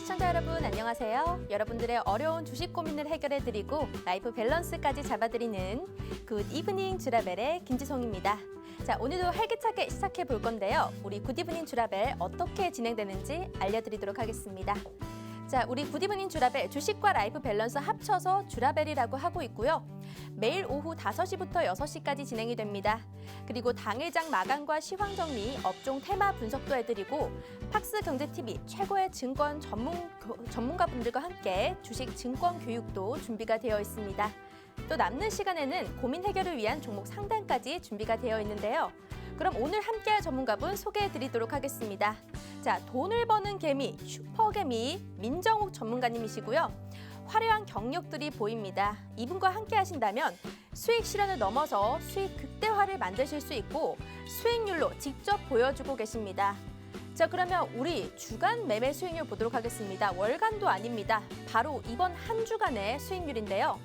시청자 여러분 안녕하세요. 여러분들의 어려운 주식 고민을 해결해드리고 라이프 밸런스까지 잡아드리는 굿 이브닝 주라벨의 김지송입니다. 자, 오늘도 활기차게 시작해 볼 건데요. 우리 굿 이브닝 주라벨 어떻게 진행되는지 알려드리도록 하겠습니다. 자, 우리 굿 이브닝 주라벨 주식과 라이프 밸런스 합쳐서 주라벨이라고 하고 있고요. 매일 오후 5시부터 6시까지 진행이 됩니다. 그리고 당일장 마감과 시황 정리, 업종 테마 분석도 해드리고 팍스 경제TV 최고의 증권 전문가분들과 함께 주식 증권 교육도 준비가 되어 있습니다. 또 남는 시간에는 고민 해결을 위한 종목 상담까지 준비가 되어 있는데요. 그럼 오늘 함께할 전문가분 소개해드리도록 하겠습니다. 자, 돈을 버는 개미, 슈퍼개미 민정욱 전문가님이시고요. 화려한 경력들이 보입니다. 이분과 함께 하신다면 수익 실현을 넘어서 수익 극대화를 만드실 수 있고 수익률로 직접 보여주고 계십니다. 자, 그러면 우리 주간 매매 수익률 보도록 하겠습니다. 월간도 아닙니다. 바로 이번 한 주간의 수익률인데요.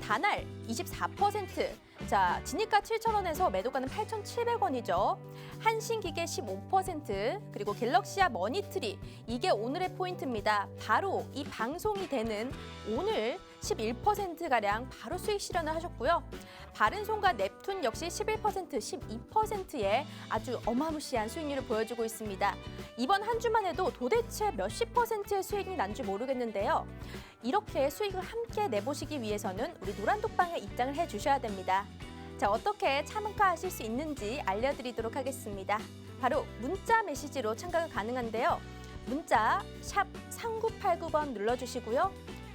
단알 24%, 자, 진입가 7,000원에서 매도가는 8,700원이죠. 한신기계 15%, 그리고 갤럭시아 머니트리, 이게 오늘의 포인트입니다. 바로 이 방송이 되는 오늘 11%가량 바로 수익 실현을 하셨고요. 바른손과 넵툰 역시 11%, 12%의 아주 어마무시한 수익률을 보여주고 있습니다. 이번 한 주만 해도 도대체 몇십 %의 수익이 난지 모르겠는데요. 이렇게 수익을 함께 내보시기 위해서는 우리 노란독방에 입장을 해주셔야 됩니다. 자, 어떻게 참가하실 수 있는지 알려드리도록 하겠습니다. 바로 문자 메시지로 참가가 가능한데요. 문자 샵 3989번 눌러주시고요.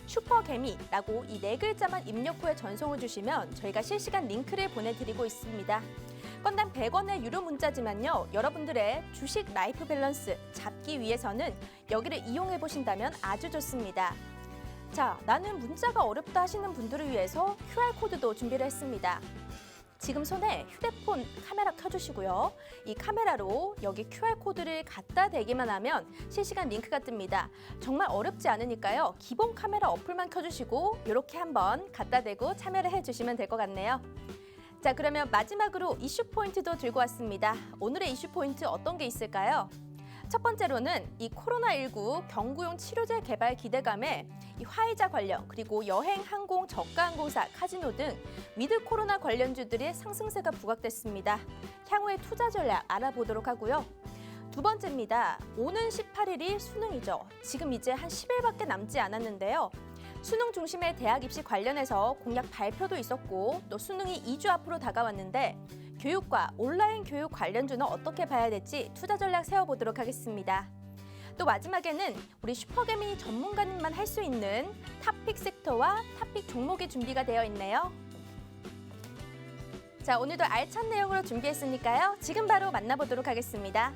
슈퍼개미라고 이 4글자만 입력 후에 전송을 주시면 저희가 실시간 링크를 보내드리고 있습니다. 건당 100원의 유료 문자지만요. 여러분들의 주식 라이프 밸런스 잡기 위해서는 여기를 이용해 보신다면 아주 좋습니다. 자, 나는 문자가 어렵다 하시는 분들을 위해서 QR코드도 준비를 했습니다. 지금 손에 휴대폰 카메라 켜주시고요. 이 카메라로 여기 QR코드를 갖다 대기만 하면 실시간 링크가 뜹니다. 정말 어렵지 않으니까요. 기본 카메라 어플만 켜주시고 이렇게 한번 갖다 대고 참여를 해주시면 될 것 같네요. 자, 그러면 마지막으로 이슈 포인트도 들고 왔습니다. 오늘의 이슈 포인트 어떤 게 있을까요? 첫 번째로는 이 코로나19 경구용 치료제 개발 기대감에 이 화이자 관련, 그리고 여행, 항공, 저가 항공사, 카지노 등 위드 코로나 관련주들의 상승세가 부각됐습니다. 향후의 투자 전략 알아보도록 하고요. 두 번째입니다. 오는 18일이 수능이죠. 지금 이제 한 10일밖에 남지 않았는데요. 수능 중심의 대학 입시 관련해서 공약 발표도 있었고 또 수능이 2주 앞으로 다가왔는데 교육과 온라인 교육 관련주는 어떻게 봐야 될지 투자 전략 세워보도록 하겠습니다. 또 마지막에는 우리 슈퍼개미 전문가님만 할 수 있는 탑픽 섹터와 탑픽 종목이 준비가 되어 있네요. 자, 오늘도 알찬 내용으로 준비했으니까요. 지금 바로 만나보도록 하겠습니다.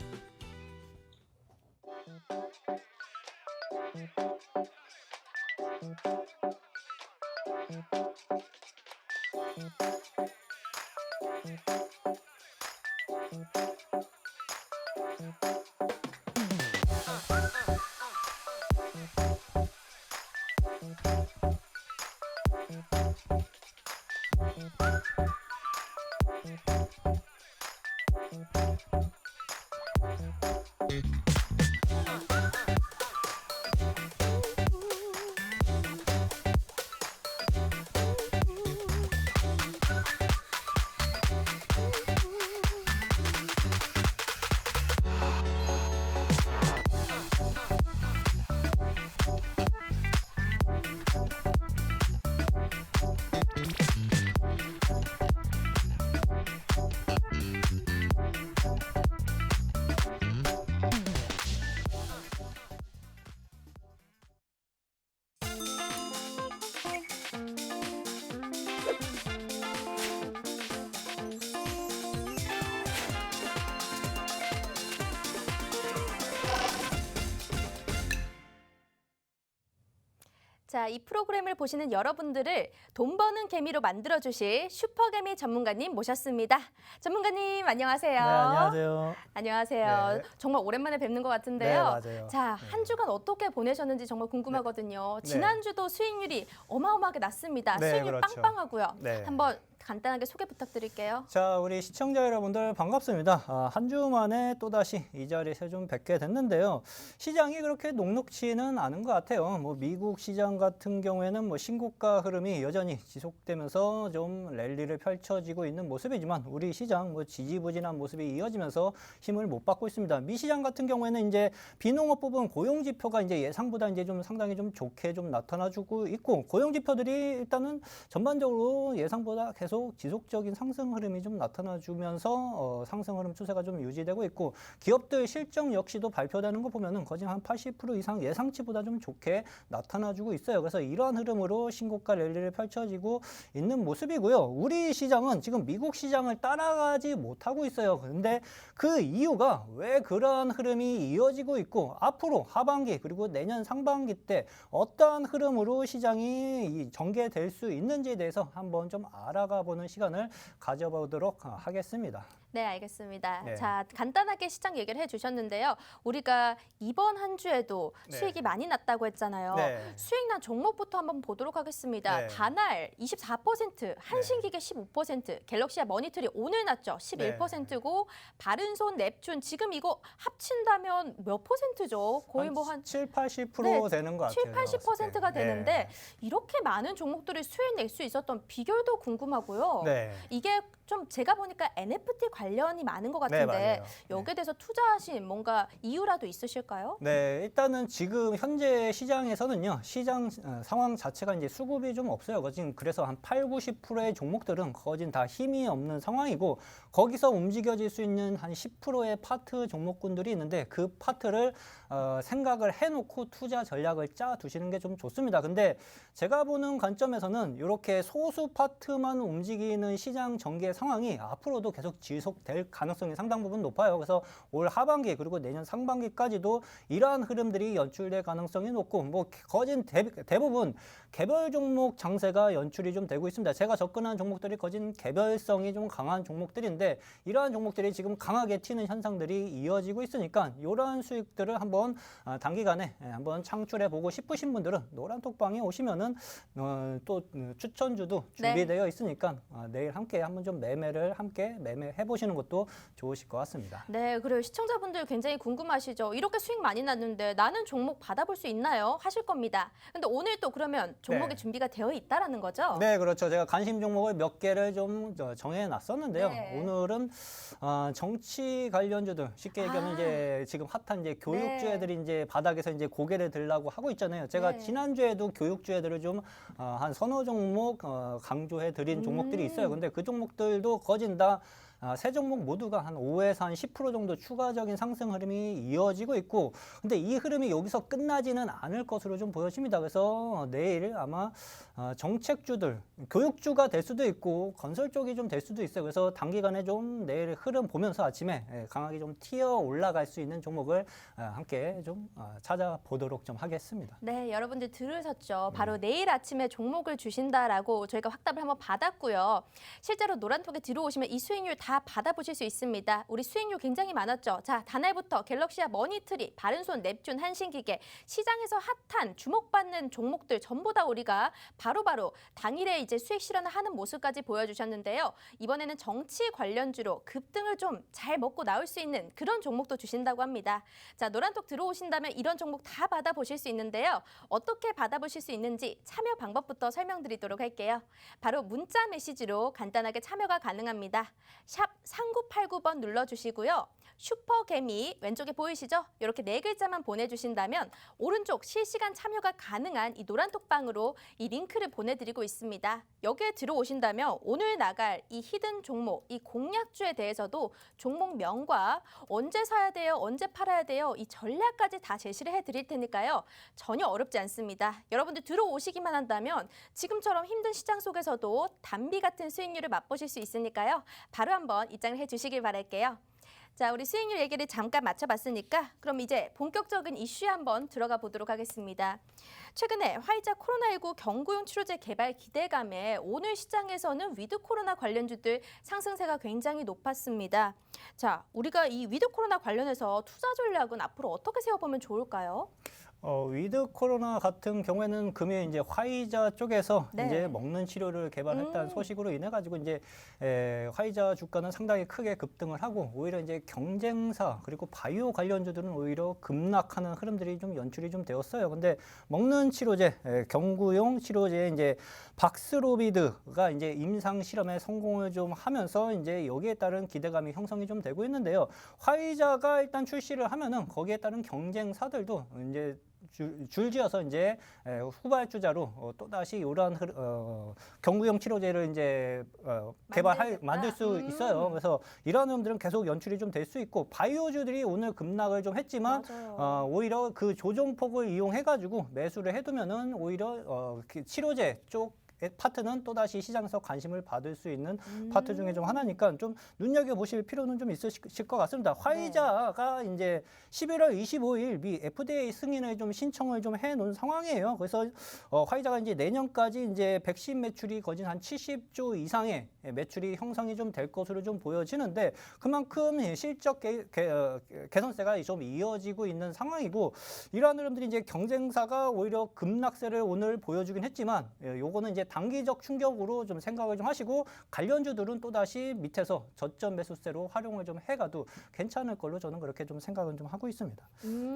자, 이 프로그램을 보시는 여러분들을 돈 버는 개미로 만들어주실 슈퍼개미 전문가님 모셨습니다. 전문가님 안녕하세요. 네, 안녕하세요. 안녕하세요. 네. 정말 오랜만에 뵙는 것 같은데요. 네, 맞아요. 자, 네. 한 주간 어떻게 보내셨는지 정말 궁금하거든요. 네. 지난주도 수익률이 어마어마하게 났습니다. 네, 수익률 그렇죠. 빵빵하고요. 네. 한번 간단하게 소개 부탁드릴게요. 자, 우리 시청자 여러분들 반갑습니다. 한 주 만에 또다시 이 자리에서 좀 뵙게 됐는데요. 시장이 그렇게 녹록지는 않은 것 같아요. 뭐 미국 시장 같은 경우에는 뭐 신고가 흐름이 여전히 지속되면서 좀 랠리를 펼쳐지고 있는 모습이지만 우리 시장 뭐 지지부진한 모습이 이어지면서 힘을 못 받고 있습니다. 미 시장 같은 경우에는 이제 비농업 부분 고용 지표가 이제 예상보다 이제 좀 상당히 좀 좋게 좀 나타나주고 있고 고용 지표들이 일단은 전반적으로 예상보다 계속 지속적인 상승 흐름이 좀 나타나주면서 상승 흐름 추세가 좀 유지되고 있고 기업들 실적 역시도 발표되는 거 보면은 거진 한 80% 이상 예상치보다 좀 좋게 나타나주고 있어요. 그래서 이러한 흐름으로 신고가 랠리를 펼쳐지고 있는 모습이고요. 우리 시장은 지금 미국 시장을 따라가지 못하고 있어요. 그런데 그 이유가 왜 그러한 흐름이 이어지고 있고 앞으로 하반기 그리고 내년 상반기 때 어떠한 흐름으로 시장이 전개될 수 있는지에 대해서 한번 좀 알아가 보는 시간을 가져보도록 하겠습니다. 네, 알겠습니다. 네. 자, 간단하게 시장 얘기를 해주셨는데요. 우리가 이번 한 주에도 네. 수익이 많이 났다고 했잖아요. 네. 수익 난 종목부터 한번 보도록 하겠습니다. 네. 다날 24%, 한신기계 15%, 갤럭시와 머니터리 오늘 났죠. 11%고 바른손, 넵튠 지금 이거 합친다면 몇 %죠? 거의 뭐 한 7, 80% 네, 되는 것 같아요. 80%가 네. 되는데 이렇게 많은 종목들이 수익 낼 수 있었던 비결도 궁금하고요. 네. 이게 좀 제가 보니까 NFT 관련이 많은 것 같은데 맞아요. 여기에 대해서 투자하신 뭔가 이유라도 있으실까요? 네, 일단은 지금 현재 시장에서는요, 시장 상황 자체가 이제 수급이 좀 없어요. 거진 그래서 한 8, 90%의 종목들은 거진 다 힘이 없는 상황이고, 거기서 움직여질 수 있는 한 10%의 파트 종목군들이 있는데, 그 파트를 생각을 해놓고 투자 전략을 짜 두시는 게 좀 좋습니다. 근데 제가 보는 관점에서는 이렇게 소수 파트만 움직이는 시장 전개 상황이 앞으로도 계속 지속될 가능성이 상당 부분 높아요. 그래서 올 하반기 그리고 내년 상반기까지도 이러한 흐름들이 연출될 가능성이 높고 뭐 거진 대부분 개별 종목 장세가 연출이 좀 되고 있습니다. 제가 접근한 종목들이 거진 개별성이 좀 강한 종목들인데 이러한 종목들이 지금 강하게 튀는 현상들이 이어지고 있으니까 이러한 수익들을 한번 단기간에 한번 창출해 보고 싶으신 분들은 노란톡방에 오시면은 또 추천주도 준비되어 있으니까 내일 함께 한번 좀 매매를 함께 매매해 보시는 것도 좋으실 것 같습니다. 네, 그리고 시청자분들 굉장히 궁금하시죠? 이렇게 수익 많이 났는데 나는 종목 받아볼 수 있나요? 하실 겁니다. 근데 오늘 또 그러면 종목이 네. 준비가 되어 있다라는 거죠? 네, 그렇죠. 제가 관심 종목을 몇 개를 좀 정해 놨었는데요. 네. 오늘은 정치 관련주들 쉽게 얘기하면 이제 지금 핫한 이제 교육주애들이 이제 바닥에서 이제 고개를 들라고 하고 있잖아요. 제가 네. 지난주에도 교육주애들을 좀 한 서너 종목 강조해 드린 종목들이 있어요. 근데 그 종목들도 거진 다 세 종목 모두가 한 5에서 한 10% 정도 추가적인 상승 흐름이 이어지고 있고 근데 이 흐름이 여기서 끝나지는 않을 것으로 좀 보여집니다. 그래서 내일 아마 정책주들, 교육주가 될 수도 있고 건설 쪽이 좀 될 수도 있어요. 그래서 단기간에 좀 내일 흐름 보면서 아침에 강하게 좀 튀어 올라갈 수 있는 종목을 함께 좀 찾아보도록 좀 하겠습니다. 네, 여러분들 들으셨죠? 바로 내일 아침에 종목을 주신다라고 저희가 확답을 한번 받았고요. 실제로 노란톡에 들어오시면 이 수익률 다 받아보실 수 있습니다. 우리 수익률 굉장히 많았죠? 자, 다날부터 갤럭시와 머니트리, 바른손, 넵튠, 한신기계, 시장에서 핫한 주목받는 종목들 전부 다 우리가 바로바로 당일에 이제 수익 실현을 하는 모습까지 보여주셨는데요. 이번에는 정치 관련주로 급등을 좀 잘 먹고 나올 수 있는 그런 종목도 주신다고 합니다. 자, 노란톡 들어오신다면 이런 종목 다 받아보실 수 있는데요. 어떻게 받아보실 수 있는지 참여 방법부터 설명드리도록 할게요. 바로 문자 메시지로 간단하게 참여가 가능합니다. 샵 3989번 눌러주시고요. 슈퍼개미 왼쪽에 보이시죠? 이렇게 네 글자만 보내주신다면 오른쪽 실시간 참여가 가능한 이 노란톡방으로 이 링크를 보내드리고 있습니다. 여기에 들어오신다면 오늘 나갈 이 히든 종목, 이 공략주에 대해서도 종목명과 언제 사야 돼요, 언제 팔아야 돼요, 이 전략까지 다 제시를 해드릴 테니까요. 전혀 어렵지 않습니다. 여러분들 들어오시기만 한다면 지금처럼 힘든 시장 속에서도 단비 같은 수익률을 맛보실 수 있으니까요. 바로 한번 입장을 해주시길 바랄게요. 자, 우리 수익률 얘기를 잠깐 맞춰봤으니까 그럼 이제 본격적인 이슈에 한번 들어가 보도록 하겠습니다. 최근에 화이자 코로나19 경구용 치료제 개발 기대감에 오늘 시장에서는 위드 코로나 관련주들 상승세가 굉장히 높았습니다. 자, 우리가 이 위드 코로나 관련해서 투자 전략은 앞으로 어떻게 세워보면 좋을까요? 위드 코로나 같은 경우에는 금일 이제 화이자 쪽에서 네. 이제 먹는 치료를 개발했다는 소식으로 인해 가지고 이제 화이자 주가는 상당히 크게 급등을 하고 오히려 이제 경쟁사 그리고 바이오 관련주들은 오히려 급락하는 흐름들이 좀 연출이 좀 되었어요. 근데 먹는 치료제, 경구용 치료제 이제 박스로비드가 이제 임상 실험에 성공을 좀 하면서 이제 여기에 따른 기대감이 형성이 좀 되고 있는데요. 화이자가 일단 출시를 하면은 거기에 따른 경쟁사들도 이제 줄지어서 이제 후발주자로 또다시 이러한 경구용 치료제를 이제 만들 수 있어요. 그래서 이러한 흐름들은 계속 연출이 좀 될 수 있고 바이오주들이 오늘 급락을 좀 했지만 오히려 그 조정폭을 이용해 가지고 매수를 해두면은 오히려 그 치료제 쪽 파트는 또다시 시장에서 관심을 받을 수 있는 파트 중에 좀 하나니까 좀 눈여겨보실 필요는 좀 있으실 것 같습니다. 화이자가 이제 11월 25일 미 FDA 승인을 좀 신청을 좀 해놓은 상황이에요. 그래서 화이자가 이제 내년까지 이제 백신 매출이 거진 한 70조 이상의 매출이 형성이 좀 될 것으로 좀 보여지는데 그만큼 실적 개선세가 좀 이어지고 있는 상황이고 이러한 흐름들이 이제 경쟁사가 오히려 급락세를 오늘 보여주긴 했지만 요거는 이제 단기적 충격으로 좀 생각을 좀 하시고 관련주들은 또다시 밑에서 저점 매수세로 활용을 좀 해가도 괜찮을 걸로 저는 그렇게 좀 생각은 좀 하고 있습니다.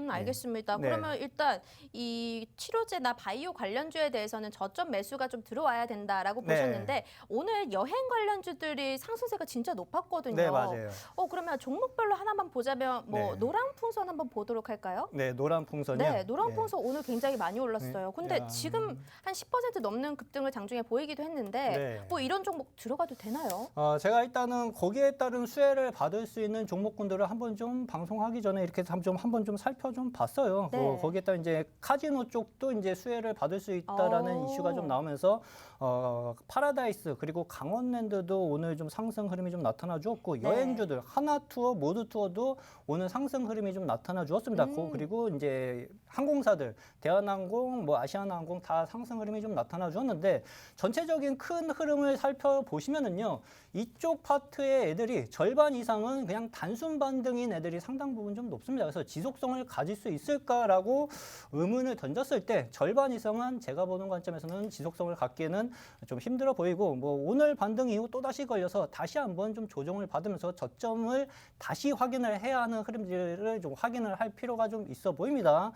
알겠습니다. 네. 그러면 일단 이 치료제나 바이오 관련주에 대해서는 저점 매수가 좀 들어와야 된다라고 네. 보셨는데 오늘 여행 관련주들이 상승세가 진짜 높았거든요. 네, 맞아요. 그러면 종목별로 하나만 보자면 뭐 네. 노랑풍선 한번 보도록 할까요? 네, 노란 풍선이요. 네, 노랑풍선 오늘 굉장히 많이 올랐어요. 근데 야. 지금 한 10% 넘는 급등을 장중에 보이기도 했는데 네. 뭐 이런 종목 들어가도 되나요? 제가 일단은 거기에 따른 수혜를 받을 수 있는 종목군들을 한번 좀 방송하기 전에 이렇게 한번 좀 살펴 좀 봤어요. 네. 거기에 따른 이제 카지노 쪽도 이제 수혜를 받을 수 있다라는 이슈가 좀 나오면서 파라다이스 그리고 강원랜드도 오늘 좀 상승 흐름이 좀 나타나 주었고 여행주들 하나투어, 모두투어도 오늘 상승 흐름이 좀 나타나 주었습니다. 그리고 이제 항공사들 대한항공, 뭐 아시아나항공 다 상승 흐름이 좀 나타나 주었는데 전체적인 큰 흐름을 살펴보시면은요. 이쪽 파트의 애들이 절반 이상은 그냥 단순 반등인 애들이 상당 부분 좀 높습니다. 그래서 지속성을 가질 수 있을까라고 의문을 던졌을 때 절반 이상은 제가 보는 관점에서는 지속성을 갖기에는 좀 힘들어 보이고 뭐 오늘 반등 이후 또다시 걸려서 다시 한번 좀 조정을 받으면서 저점을 다시 확인을 해야 하는 흐름들을 좀 확인을 할 필요가 좀 있어 보입니다.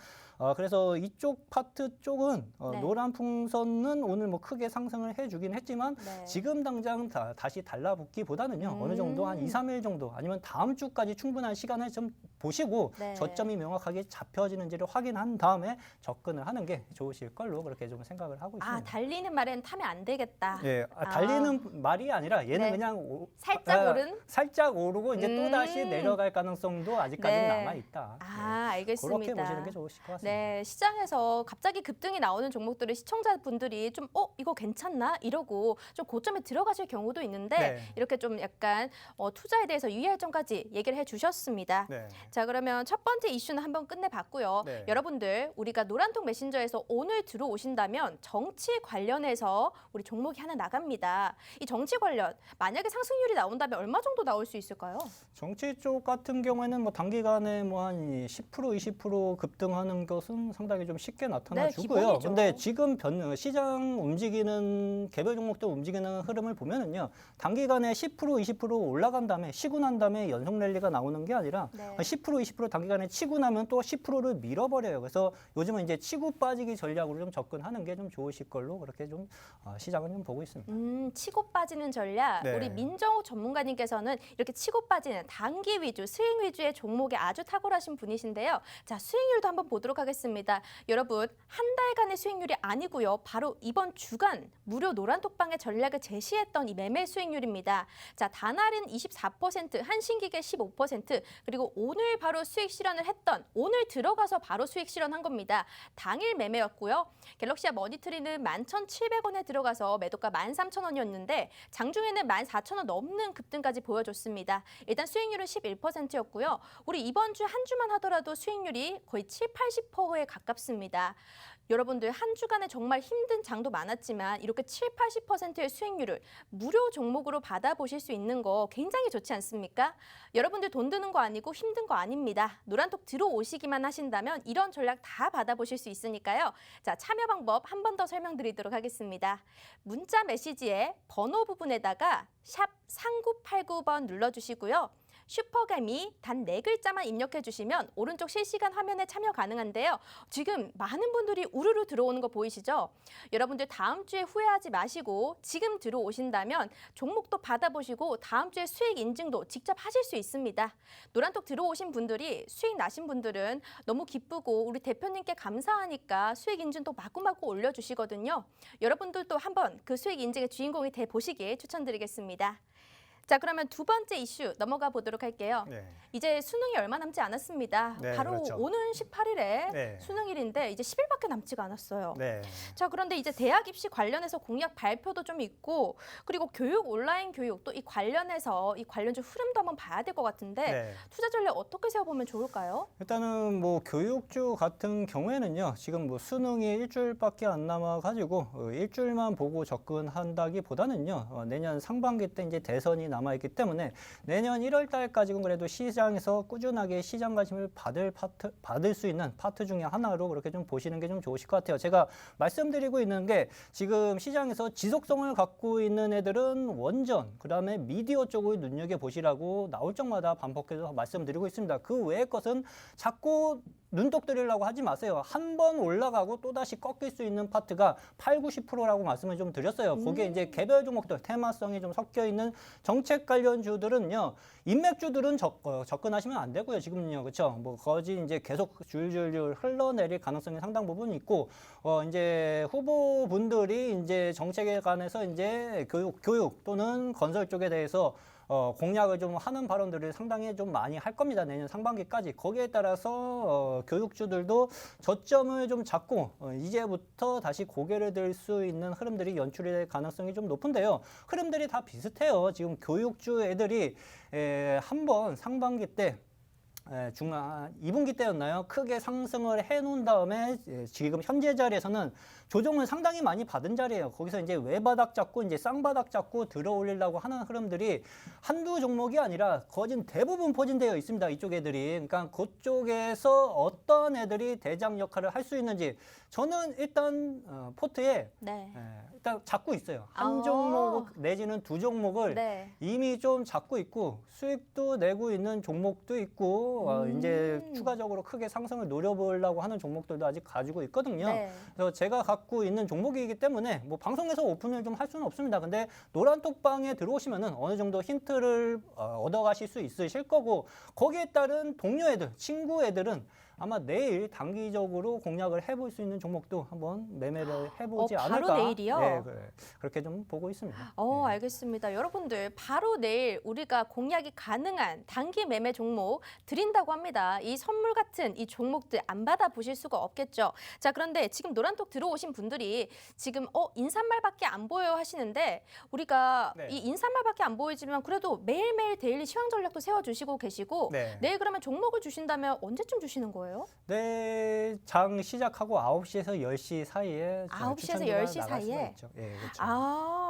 그래서 이쪽 파트 쪽은 노란 풍선은 오늘 뭐 크게 상승을 해주긴 했지만 지금 당장 다시 달라붙기보다는요 어느 정도 한 2, 3일 정도 아니면 다음 주까지 충분한 시간을 좀 보시고 저점이 명확하게 잡혀지는지를 확인한 다음에 접근을 하는 게 좋으실 걸로 그렇게 좀 생각을 하고 있습니다. 달리는 말엔 타면 안 되겠다. 예, 달리는 말이 아니라 얘는 그냥 살짝 오르고 이제 또 다시 내려갈 가능성도 아직까지는 남아 있다. 알겠습니다. 그렇게 보시는 게 좋으실 것 같습니다. 네, 시장에서 갑자기 급등이 나오는 종목들을 시청자분들이 좀 이거 괜찮나 이러고 좀 고점에 들어가실 경우도 있는데 이렇게 좀 약간 투자에 대해서 유의할 점까지 얘기를 해주셨습니다. 자, 그러면 첫 번째 이슈는 한번 끝내봤고요. 여러분들 우리가 노란통 메신저에서 오늘 들어오신다면 정치 관련해서 우리 종목이 하나 나갑니다. 이 정치 관련 만약에 상승률이 나온다면 얼마 정도 나올 수 있을까요? 정치 쪽 같은 경우에는 뭐 단기간에 뭐 한 10% 20% 급등하는 것은 상당히 좀 쉽게 나타나 주고요. 근데 지금 시장 움직이는 개별 종목들 움직이는 흐름을 보면은요. 단기간에 10% 20% 올라간 다음에 쉬고 난 다음에 연속 랠리가 나오는 게 아니라 10% 20% 단기간에 치고 나면 또 10%를 밀어버려요. 그래서 요즘은 이제 치고 빠지기 전략으로 좀 접근하는 게 좀 좋으실 걸로 그렇게 좀 시장은 좀 보고 있습니다. 치고 빠지는 전략. 우리 민정욱 전문가님께서는 이렇게 치고 빠지는 단기 위주, 스윙 위주의 종목에 아주 탁월하신 분이신데요. 자, 수익률도 한번 보도록 하겠습니다. 여러분, 한 달간의 수익률이 아니고요. 바로 이번 주간 무료 노란톡방의 전략을 제시했던 이 매매 수익률입니다. 자, 단알은 24%, 한신기계 15%, 그리고 오늘 바로 수익 실현을 했던 오늘 들어가서 바로 수익 실현한 겁니다. 당일 매매였고요. 갤럭시아 머니트리는 11,700원에 들어가서 매도가 13,000원이었는데 장중에는 14,000원 넘는 급등까지 보여줬습니다. 일단 수익률은 11%였고요. 우리 이번 주 한 주만 하더라도 수익률이 거의 7, 80%에 가깝습니다. 여러분들 한 주간에 정말 힘든 장도 많았지만 이렇게 7, 80%의 수익률을 무료 종목으로 받아보실 수 있는 거 굉장히 좋지 않습니까? 여러분들 돈 드는 거 아니고 힘든 거 아닙니다. 노란톡 들어오시기만 하신다면 이런 전략 다 받아보실 수 있으니까요. 자, 참여 방법 한 번 더 설명드리도록 하겠습니다. 문자 메시지에 번호 부분에다가 샵 3989번 눌러주시고요. 슈퍼개미 단 4글자만 입력해 주시면 오른쪽 실시간 화면에 참여 가능한데요. 지금 많은 분들이 우르르 들어오는 거 보이시죠? 여러분들 다음 주에 후회하지 마시고 지금 들어오신다면 종목도 받아보시고 다음 주에 수익 인증도 직접 하실 수 있습니다. 노란톡 들어오신 분들이 수익 나신 분들은 너무 기쁘고 우리 대표님께 감사하니까 수익 인증도 마구마구 올려주시거든요. 여러분들도 한번 그 수익 인증의 주인공이 돼 보시길 추천드리겠습니다. 자, 그러면 두 번째 이슈 넘어가 보도록 할게요. 네. 이제 수능이 얼마 남지 않았습니다. 네, 바로 그렇죠. 오는 18일에 네. 수능일인데 이제 10일밖에 남지가 않았어요. 네. 자, 그런데 이제 대학 입시 관련해서 공약 발표도 좀 있고 그리고 교육 온라인 교육 또 이 관련해서 이 관련주 흐름도 한번 봐야 될 것 같은데 네. 투자 전략 어떻게 세워보면 좋을까요? 일단은 뭐 교육주 같은 경우에는요, 지금 뭐 수능이 일주일밖에 안 남아가지고 일주일만 보고 접근한다기보다는요, 내년 상반기 때 이제 대선이 남아있기 때문에 내년 1월 달까지는 그래도 시장에서 꾸준하게 시장 관심을 받을 수 있는 파트 중에 하나로 그렇게 좀 보시는 게 좀 좋으실 것 같아요. 제가 말씀드리고 있는 게 지금 시장에서 지속성을 갖고 있는 애들은 원전, 그다음에 미디어 쪽을 눈여겨보시라고 나올 적마다 반복해서 말씀드리고 있습니다. 그 외의 것은 자꾸 눈독 들이려고 하지 마세요. 한 번 올라가고 또다시 꺾일 수 있는 파트가 8, 90%라고 말씀을 좀 드렸어요. 거기에 이제 개별 종목들, 테마성이 좀 섞여 있는 정책 관련주들은요, 인맥주들은 접근하시면 안 되고요. 지금요, 그렇죠? 뭐 거지 이제 계속 줄줄줄 흘러내릴 가능성이 상당 부분 있고, 이제 후보분들이 이제 정책에 관해서 이제 교육 또는 건설 쪽에 대해서 공약을 좀 하는 발언들을 상당히 좀 많이 할 겁니다. 내년 상반기까지. 거기에 따라서 교육주들도 저점을 좀 잡고 이제부터 다시 고개를 들 수 있는 흐름들이 연출이 될 가능성이 좀 높은데요. 흐름들이 다 비슷해요. 지금 교육주 애들이 한번 상반기 때 중간 2분기 때였나요? 크게 상승을 해놓은 다음에 지금 현재 자리에서는 조정을 상당히 많이 받은 자리예요. 거기서 이제 외바닥 잡고 이제 쌍바닥 잡고 들어올리려고 하는 흐름들이 한두 종목이 아니라 거진 대부분 포진되어 있습니다. 이쪽 애들이. 그러니까 그쪽에서 어떤 애들이 대장 역할을 할 수 있는지 저는 일단 포트에 네. 일단 잡고 있어요. 한 종목 내지는 두 종목을 네. 이미 좀 잡고 있고 수익도 내고 있는 종목도 있고 이제 추가적으로 크게 상승을 노려보려고 하는 종목들도 아직 가지고 있거든요. 네. 그래서 제가 갖고 있는 종목이기 때문에 뭐 방송에서 오픈을 좀 할 수는 없습니다. 근데 노란톡방에 들어오시면은 어느 정도 힌트를 얻어가실 수 있으실 거고 거기에 따른 동료 애들, 친구 애들은 아마 내일 단기적으로 공략을 해볼 수 있는 종목도 한번 매매를 해보지 않을까. 바로 내일이요? 네, 그렇게 좀 보고 있습니다. 네. 알겠습니다. 여러분들 바로 내일 우리가 공략이 가능한 단기 매매 종목 드린다고 합니다. 이 선물 같은 이 종목들 안 받아보실 수가 없겠죠. 자, 그런데 지금 노란톡 들어오신 분들이 지금 인사말밖에 안 보여요 하시는데 우리가 네. 이 인사말밖에 안 보이지만 그래도 매일매일 데일리 시황 전략도 세워주시고 계시고 네. 내일 그러면 종목을 주신다면 언제쯤 주시는 거예요? 네, 장 시작하고 9시에서 10시 사이에 9시에서 추천주가 10시 나갈 수가 사이에? 있죠. 예, 그렇죠.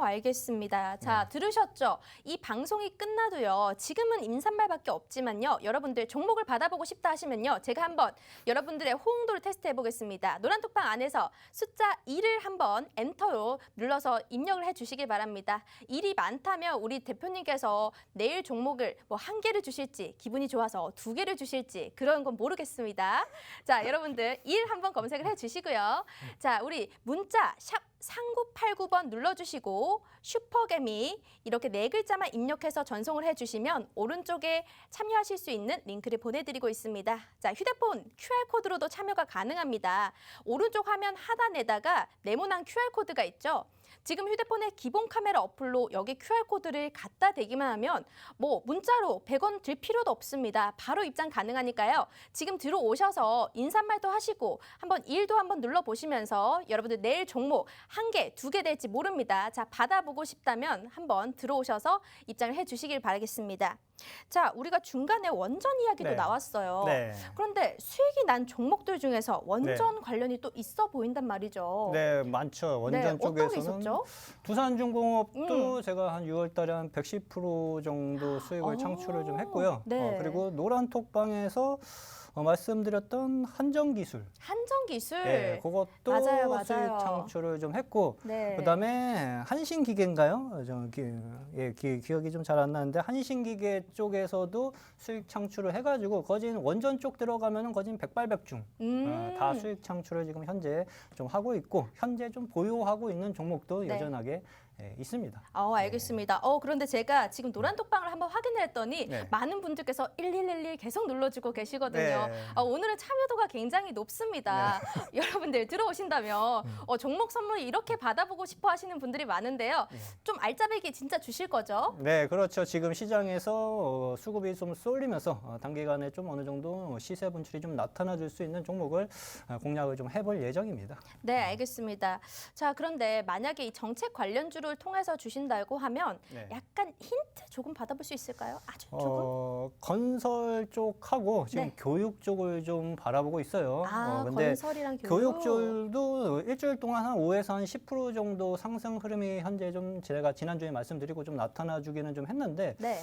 알겠습니다. 자, 들으셨죠? 이 방송이 끝나도요. 지금은 인사말밖에 없지만요. 여러분들 종목을 받아보고 싶다 하시면요. 제가 한번 여러분들의 호응도를 테스트해 보겠습니다. 노란톡방 안에서 숫자 2를 한번 엔터로 눌러서 입력을 해 주시길 바랍니다. 1이 많다면 우리 대표님께서 내일 종목을 뭐 1개를 주실지 기분이 좋아서 2개를 주실지 그런 건 모르겠습니다. 자, 여러분들 1 한번 검색을 해 주시고요. 자, 우리 문자 샵 3989번 눌러주시고 슈퍼개미 이렇게 4글자만 입력해서 전송을 해주시면 오른쪽에 참여하실 수 있는 링크를 보내드리고 있습니다. 자, 휴대폰 QR코드로도 참여가 가능합니다. 오른쪽 화면 하단에다가 네모난 QR코드가 있죠. 지금 휴대폰의 기본 카메라 어플로 여기 QR코드를 갖다 대기만 하면 뭐 문자로 100원 들 필요도 없습니다. 바로 입장 가능하니까요. 지금 들어오셔서 인사말도 하시고 한번 일도 한번 눌러보시면서 여러분들 내일 종목 1개, 2개 될지 모릅니다. 자, 받아보고 싶다면 한번 들어오셔서 입장을 해주시길 바라겠습니다. 자, 우리가 중간에 원전 이야기도 네. 나왔어요. 네. 그런데 수익이 난 종목들 중에서 원전 관련이 또 있어 보인단 말이죠. 네, 많죠. 원전 네, 어떤 게 쪽에서는 있었죠? 두산중공업도 제가 한 6월 달에 한 110% 정도 수익을 아, 창출을 좀 했고요. 네. 그리고 노란톡방에서 말씀드렸던 한정기술. 한정기술. 네, 그것도 맞아요. 수익 창출을 좀 했고, 네. 그다음에 한신기계인가요? 기억이 좀 잘 안 나는데 한신기계 쪽에서도 수익 창출을 해가지고 거진 원전 쪽 들어가면은 거진 백발백중 다 수익 창출을 지금 현재 좀 하고 있고 현재 좀 보유하고 있는 종목도 네. 여전하게 있습니다. 알겠습니다. 그런데 제가 지금 노란톡방을 한번 확인을 했더니 네. 많은 분들께서 1111 계속 눌러주고 계시거든요. 네. 오늘은 참여도가 굉장히 높습니다. 여러분들 들어오신다면 종목 선물 이렇게 받아보고 싶어 하시는 분들이 많은데요. 좀 알짜배기 진짜 주실 거죠? 네, 그렇죠. 지금 시장에서 수급이 좀 쏠리면서 단기간에 좀 어느 정도 시세 분출이 좀 나타나줄 수 있는 종목을 공략을 좀 해볼 예정입니다. 네, 알겠습니다. 자, 그런데 만약에 이 정책 관련주를 통해서 주신다고 하면 네. 약간 힌트 조금 받아볼 수 있을까요? 아주 조금? 건설 쪽하고 지금 네. 교육 쪽을 좀 바라보고 있어요. 근데 건설이랑 교육. 교육줄도 일주일 동안 한 5에서 한 10% 정도 상승 흐름이 현재 좀 제가 지난주에 말씀드리고 좀 나타나주기는 좀 했는데 네.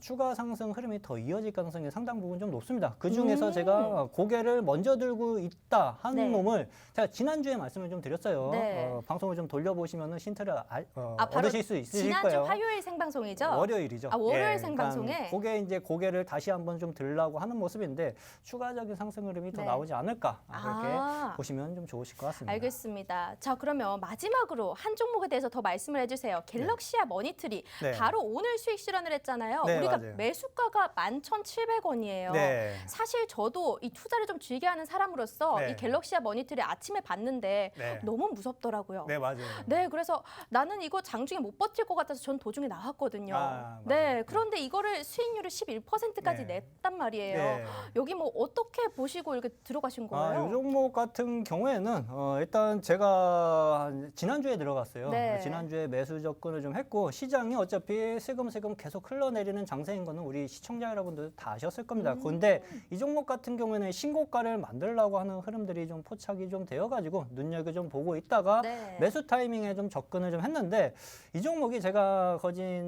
추가 상승 흐름이 더 이어질 가능성이 상당 부분 좀 높습니다. 그 중에서 제가 고개를 먼저 들고 있다 한 네. 놈을 제가 지난주에 말씀을 좀 드렸어요. 네. 방송을 좀 돌려보시면 힌트를 바로 얻으실 수 있으실 지난주 거예요. 화요일 생방송이죠? 월요일이죠. 월요일 생방송에? 고개를 다시 한번 좀 들라고 하는 모습인데 추가적인 상승 흐름이 더 네. 나오지 않을까 그렇게 아. 보시면 좀 좋으실 것 같습니다. 알겠습니다. 자, 그러면 마지막으로 한 종목에 대해서 더 말씀을 해주세요. 갤럭시아 머니트리. 네. 바로 오늘 수익 실현을 했잖아요. 네, 우리가 맞아요. 매수가가 11,700원이에요. 네. 사실 저도 이 투자를 좀 즐겨하는 사람으로서 네. 이 갤럭시아 머니트리 아침에 봤는데 네. 너무 무섭더라고요. 네, 맞아요. 네, 그래서 나는 이거 장중에 못 버틸 것 같아서 전 도중에 나왔거든요. 맞아요. 네, 그런데 이거를 수익률을 11%까지 네. 냈단 말이에요. 네. 여기 뭐 어떻게 보시고 이렇게 들어가신 거예요? 이 종목 같은 경우에는 일단 제가 지난주에 들어갔어요. 네. 지난주에 매수 접근을 좀 했고 시장이 어차피 슬금슬금 계속 흘러내리는 장세인 거는 우리 시청자 여러분들 다 아셨을 겁니다. 근데 이 종목 같은 경우에는 신고가를 만들려고 하는 흐름들이 좀 포착이 좀 되어가지고 눈여겨 좀 보고 있다가 네. 매수 타이밍에 좀 접근을 좀 했는데 이 종목이 제가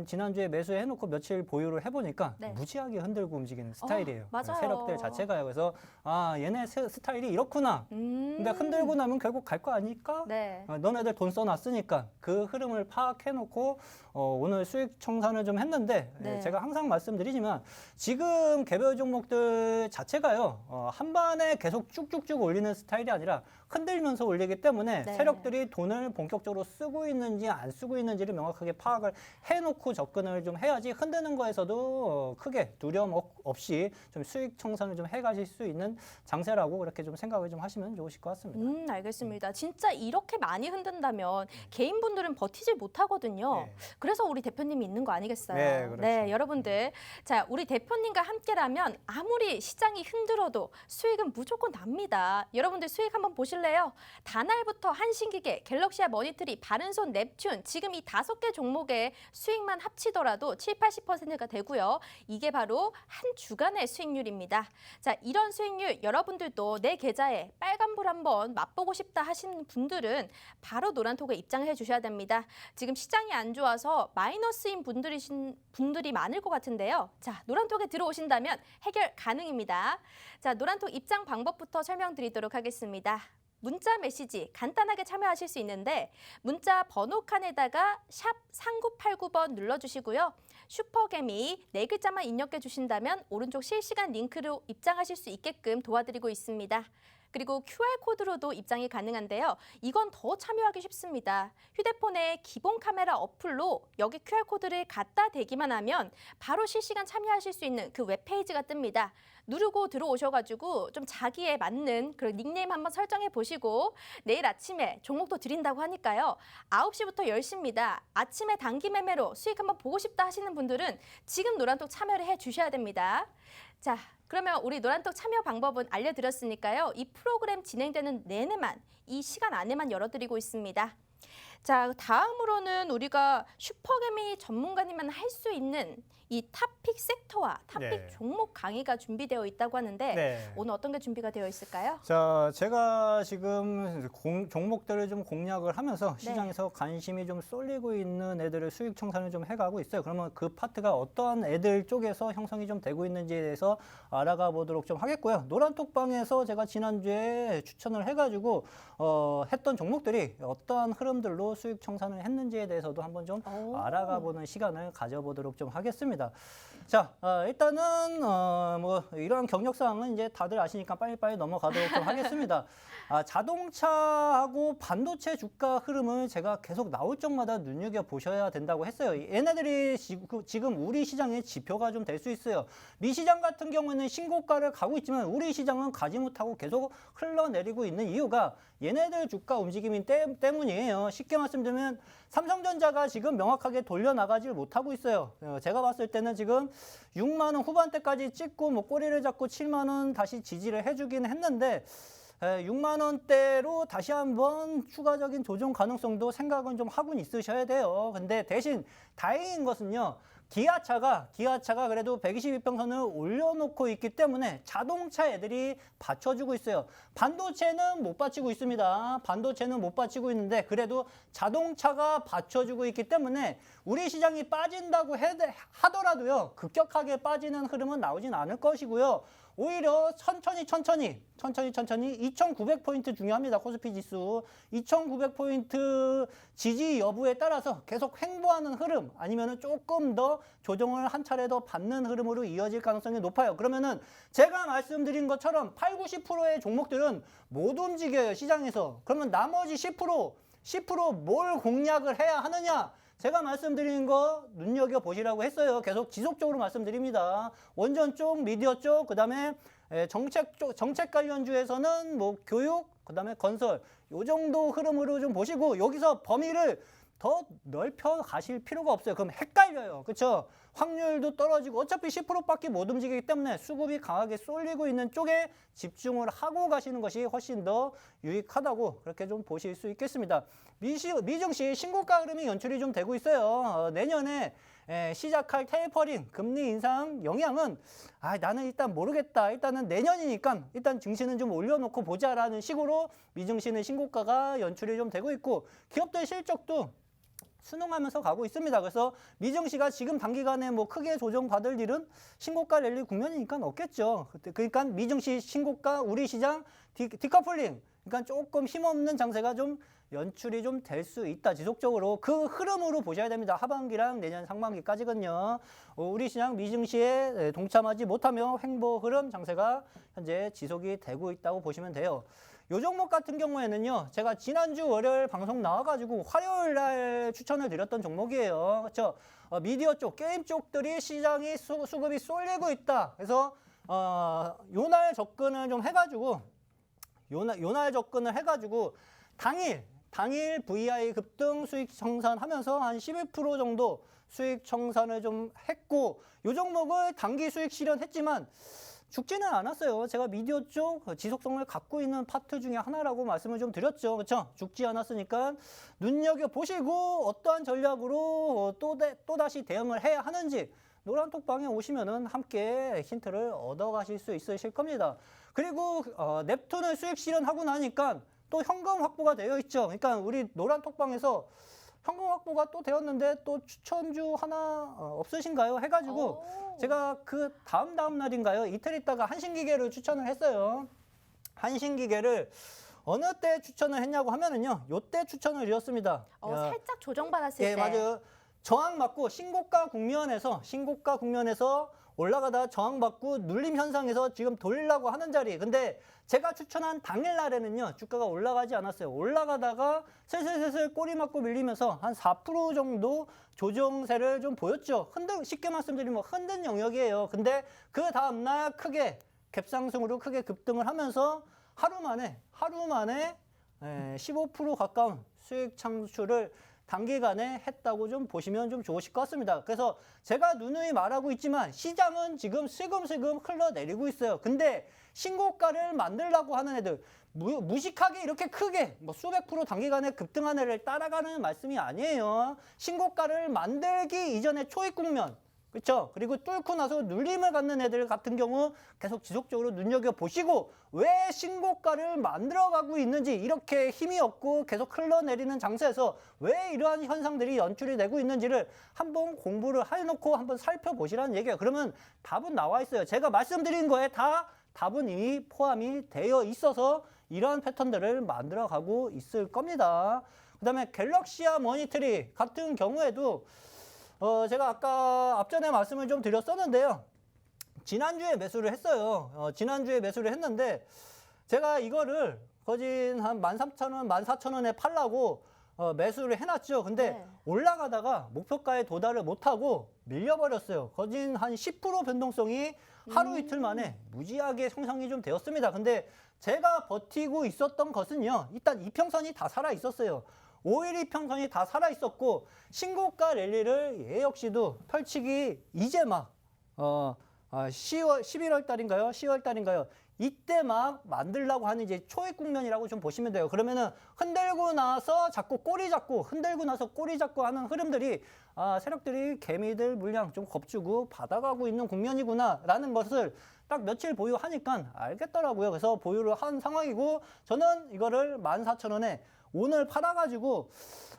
지난주에 매수해놓고 며칠 보유를 해보니까 네. 무지하게 흔들고 움직이는 스타일이에요. 맞아요. 세력들 자체가요. 그래서 얘네 스타일이 이렇구나. 근데 흔들고 나면 결국 갈 거 아닐까? 네. 너네들 돈 써놨으니까 그 흐름을 파악해놓고 오늘 수익 청산을 좀 했는데 네. 제가 항상 말씀드리지만 지금 개별 종목들 자체가요. 한 번에 계속 쭉쭉쭉 올리는 스타일이 아니라 흔들면서 올리기 때문에 네. 세력들이 돈을 본격적으로 쓰고 있는지 안 쓰고 있는지를 명확하게 파악을 해놓고 접근을 좀 해야지 흔드는 거에서도 크게 두려움 없이 좀 수익 청산을 좀 해가실 수 있는 장세라고 그렇게 좀 생각을 좀 하시면 좋으실 것 같습니다. 알겠습니다. 진짜 이렇게 많이 흔든다면 개인분들은 버티질 못하거든요. 네. 그래서 우리 대표님이 있는 거 아니겠어요? 네, 그렇죠. 여러분들. 자, 우리 대표님과 함께라면 아무리 시장이 흔들어도 수익은 무조건 납니다. 여러분들 수익 한번 보실래요? 다날부터 한신기계, 갤럭시아 머니트리, 바른손, 넵튠 지금 이 5개 종목의 수익만 합치더라도 7, 80%가 되고요. 이게 바로 한 주간의 수익률입니다. 자, 이런 수익률 여러분들도 내 계좌에 빨간불 한번 맛보고 싶다 하시는 분들은 바로 노란톡에 입장해 주셔야 됩니다. 지금 시장이 안 좋아서 마이너스인 분들이 많을 것 같은데요. 자, 노란톡에 들어오신다면 해결 가능입니다. 자, 노란톡 입장 방법부터 설명드리도록 하겠습니다. 문자 메시지 간단하게 참여하실 수 있는데 문자 번호 칸에다가 샵 3989번 눌러주시고요. 슈퍼개미 4글자만 입력해 주신다면 오른쪽 실시간 링크로 입장하실 수 있게끔 도와드리고 있습니다. 그리고 QR코드로도 입장이 가능한데요. 이건 더 참여하기 쉽습니다. 휴대폰에 기본 카메라 어플로 여기 QR코드를 갖다 대기만 하면 바로 실시간 참여하실 수 있는 그 웹페이지가 뜹니다. 누르고 들어오셔가지고 좀 자기에 맞는 그런 닉네임 한번 설정해 보시고 내일 아침에 종목도 드린다고 하니까요. 9시부터 10시입니다. 아침에 단기 매매로 수익 한번 보고 싶다 하시는 분들은 지금 노란톡 참여를 해 주셔야 됩니다. 자, 그러면 우리 노란톡 참여 방법은 알려드렸으니까요. 이 프로그램 진행되는 내내만, 이 시간 안에만 열어드리고 있습니다. 자, 다음으로는 우리가 슈퍼개미 전문가님만 할 수 있는 이 탑픽 섹터와 탑픽 네. 종목 강의가 준비되어 있다고 하는데 네. 오늘 어떤 게 준비가 되어 있을까요? 자, 제가 지금 종목들을 좀 공략을 하면서 네. 시장에서 관심이 좀 쏠리고 있는 애들을 수익 청산을 좀 해가고 있어요. 그러면 그 파트가 어떤 애들 쪽에서 형성이 좀 되고 있는지에 대해서 알아가 보도록 좀 하겠고요. 노란톡방에서 제가 지난주에 추천을 해가지고 했던 종목들이 어떠한 흐름들로 수익 청산을 했는지에 대해서도 한번 좀 오. 알아가 보는 시간을 가져보도록 좀 하겠습니다. 자, 일단은 뭐 이러한 경력 사항은 이제 다들 아시니까 빨리빨리 넘어가도록 좀 하겠습니다. 자동차하고 반도체 주가 흐름을 제가 계속 나올 적마다 눈여겨 보셔야 된다고 했어요. 얘네들이 지금 우리 시장의 지표가 좀 될 수 있어요. 미 시장 같은 경우에는 신고가를 가고 있지만 우리 시장은 가지 못하고 계속 흘러내리고 있는 이유가 얘네들 주가 움직임이 때문이에요. 쉽게 말씀드리면 삼성전자가 지금 명확하게 돌려나가질 못하고 있어요. 제가 봤을 때는 지금 6만 원 후반대까지 찍고 뭐 꼬리를 잡고 7만 원 다시 지지를 해주긴 했는데 6만 원대로 다시 한번 추가적인 조정 가능성도 생각은 좀 하고 있으셔야 돼요. 근데 대신 다행인 것은요. 기아차가 그래도 122평선을 올려놓고 있기 때문에 자동차 애들이 받쳐주고 있어요. 반도체는 못 받치고 있습니다. 반도체는 못 받치고 있는데 그래도 자동차가 받쳐주고 있기 때문에 우리 시장이 빠진다고 하더라도요. 급격하게 빠지는 흐름은 나오진 않을 것이고요. 오히려 천천히 2,900포인트 중요합니다. 코스피 지수 2,900포인트 지지 여부에 따라서 계속 횡보하는 흐름 아니면은 조금 더 조정을 한 차례 더 받는 흐름으로 이어질 가능성이 높아요. 그러면은 제가 말씀드린 것처럼 8, 90%의 종목들은 못 움직여요. 시장에서. 그러면 나머지 10% 뭘 공략을 해야 하느냐? 제가 말씀드린 거 눈여겨보시라고 했어요. 계속 지속적으로 말씀드립니다. 원전 쪽, 미디어 쪽, 그 다음에 정책 관련주에서는 뭐 교육, 그 다음에 건설, 요 정도 흐름으로 좀 보시고 여기서 범위를 더 넓혀 가실 필요가 없어요. 그럼 헷갈려요. 그렇죠? 확률도 떨어지고 어차피 10%밖에 못 움직이기 때문에 수급이 강하게 쏠리고 있는 쪽에 집중을 하고 가시는 것이 훨씬 더 유익하다고 그렇게 좀 보실 수 있겠습니다. 미증시 신고가 흐름이 연출이 좀 되고 있어요. 내년에 시작할 테이퍼링, 금리 인상 영향은 나는 일단 모르겠다. 일단은 내년이니까 일단 증시는 좀 올려놓고 보자라는 식으로 미증시는 신고가가 연출이 좀 되고 있고 기업들 실적도 순응하면서 가고 있습니다. 그래서 미증시가 지금 단기간에 뭐 크게 조정받을 일은 신고가 랠리 국면이니까 없겠죠. 그러니까 미증시 신고가 우리 시장 디커플링 그러니까 조금 힘없는 장세가 좀 연출이 좀 될 수 있다. 지속적으로 그 흐름으로 보셔야 됩니다. 하반기랑 내년 상반기까지는요. 우리 시장 미증시에 동참하지 못하며 횡보 흐름 장세가 현재 지속이 되고 있다고 보시면 돼요. 요 종목 같은 경우에는요. 제가 지난주 월요일 방송 나와가지고 화요일 날 추천을 드렸던 종목이에요. 그렇죠? 미디어 쪽, 게임 쪽들이 시장이 수급이 쏠리고 있다. 그래서 요날 접근을 좀 해가지고 요날 접근을 해가지고 당일 VI 급등 수익 청산하면서 한 11% 정도 수익 청산을 좀 했고 요 종목을 단기 수익 실현했지만 죽지는 않았어요. 제가 미디어 쪽 지속성을 갖고 있는 파트 중에 하나라고 말씀을 좀 드렸죠. 그렇죠? 죽지 않았으니까 눈여겨보시고 어떠한 전략으로 또다시 대응을 해야 하는지 노란톡방에 오시면은 함께 힌트를 얻어가실 수 있으실 겁니다. 그리고 넵툰을 수익 실현하고 나니까 또 현금 확보가 되어 있죠. 그러니까 우리 노란톡방에서 현금 확보가 또 되었는데 또 추천주 하나 없으신가요? 해가지고 제가 그 다음 날인가요? 이틀 있다가 한신기계를 추천을 했어요. 한신기계를 어느 때 추천을 했냐고 하면은요. 요때 추천을 드렸습니다. 살짝 조정받았을 때. 예, 맞아요. 저항받고 신고가 국면에서 올라가다 저항받고 눌림 현상에서 지금 돌리려고 하는 자리. 근데 제가 추천한 당일날에는요. 주가가 올라가지 않았어요. 올라가다가 슬슬 꼬리 맞고 밀리면서 한 4% 정도 조정세를 좀 보였죠. 쉽게 말씀드리면 흔든 영역이에요. 근데 그 다음날 크게 갭상승으로 크게 급등을 하면서 하루 만에 15% 가까운 수익 창출을 단기간에 했다고 좀 보시면 좀 좋으실 것 같습니다. 그래서 제가 누누이 말하고 있지만 시장은 지금 슬금슬금 흘러내리고 있어요. 근데 신고가를 만들려고 하는 애들, 무식하게 이렇게 크게 뭐 수백 프로 단기간에 급등한 애를 따라가는 말씀이 아니에요. 신고가를 만들기 이전에 초입 국면, 그렇죠? 그리고 뚫고 나서 눌림을 갖는 애들 같은 경우 계속 지속적으로 눈여겨보시고 왜 신고가를 만들어가고 있는지, 이렇게 힘이 없고 계속 흘러내리는 장세에서 왜 이러한 현상들이 연출이 되고 있는지를 한번 공부를 해놓고 한번 살펴보시라는 얘기예요. 그러면 답은 나와 있어요. 제가 말씀드린 거에 다 답은 이미 포함이 되어 있어서 이러한 패턴들을 만들어가고 있을 겁니다. 그 다음에 갤럭시아 머니터리 같은 경우에도 제가 아까 앞전에 말씀을 좀 드렸었는데요. 지난주에 매수를 했어요. 지난주에 매수를 했는데 제가 이거를 거진 한 13,000원, 14,000원에 팔라고 매수를 해놨죠. 근데 네. 올라가다가 목표가에 도달을 못하고 밀려버렸어요. 거진 한 10% 변동성이 하루 이틀 만에 무지하게 형성이 좀 되었습니다. 근데 제가 버티고 있었던 것은요. 일단 이평선이 다 살아 있었어요. 5일 이평선이 다 살아 있었고 신고가 랠리를 얘 역시도 펼치기 이제 막 11월 달인가요? 10월 달인가요? 이때 막 만들려고 하는 이제 초입 국면이라고 좀 보시면 돼요. 그러면은 흔들고 나서 자꾸 꼬리 잡고 흔들고 나서 꼬리 잡고 하는 흐름들이 세력들이 개미들 물량 좀 겁주고 받아가고 있는 국면이구나라는 것을 딱 며칠 보유하니까 알겠더라고요. 그래서 보유를 한 상황이고 저는 이거를 14,000원에 오늘 팔아가지고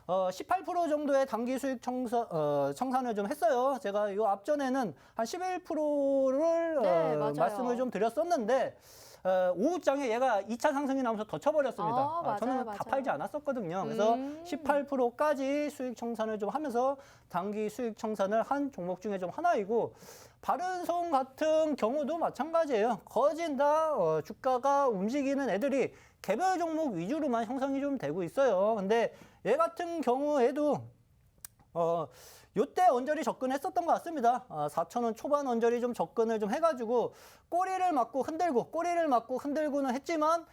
18% 정도의 단기 수익 청산을 좀 했어요. 제가 요 앞전에는 한 11%를 네, 맞아요. 말씀을 좀 드렸었는데 오후장에 얘가 2차 상승이 나오면서 더 쳐버렸습니다. 맞아요, 저는 맞아요. 다 팔지 않았었거든요. 그래서 18%까지 수익 청산을 좀 하면서 단기 수익 청산을 한 종목 중에 좀 하나이고, 바른손 같은 경우도 마찬가지예요. 거진 다 주가가 움직이는 애들이 개별 종목 위주로만 형성이 좀 되고 있어요. 근데 얘 같은 경우에도 요때 언저리 접근했었던 것 같습니다. 4,000원 초반 언저리 좀 접근을 좀 해가지고 꼬리를 맞고 흔들고는 했지만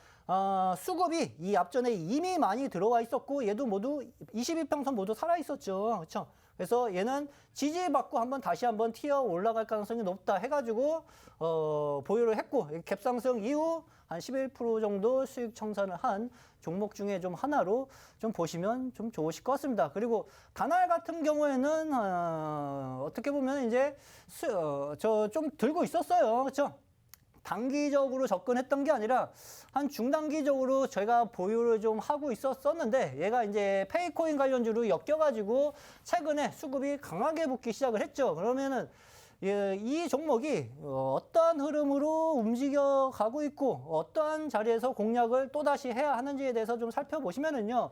수급이 이 앞전에 이미 많이 들어와 있었고 얘도 모두 22평선 모두 살아 있었죠. 그렇죠? 그래서 얘는 지지받고 다시 한번 튀어 올라갈 가능성이 높다 해가지고 보유를 했고, 갭상승 이후 한 11% 정도 수익 청산을 한 종목 중에 좀 하나로 좀 보시면 좀 좋으실 것 같습니다. 그리고 다날 같은 경우에는 어떻게 보면 이제 저 좀 들고 있었어요. 그렇죠? 단기적으로 접근했던 게 아니라 한 중단기적으로 저희가 보유를 좀 하고 있었는데 얘가 이제 페이코인 관련주로 엮여가지고 최근에 수급이 강하게 붙기 시작을 했죠. 그러면은 이 종목이 어떠한 흐름으로 움직여 가고 있고 어떠한 자리에서 공략을 또다시 해야 하는지에 대해서 좀 살펴보시면은요.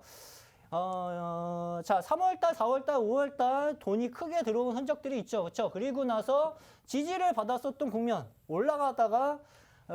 자, 3월달, 4월달, 5월달 돈이 크게 들어온 흔적들이 있죠. 그렇죠? 그리고 나서 지지를 받았었던 국면 올라가다가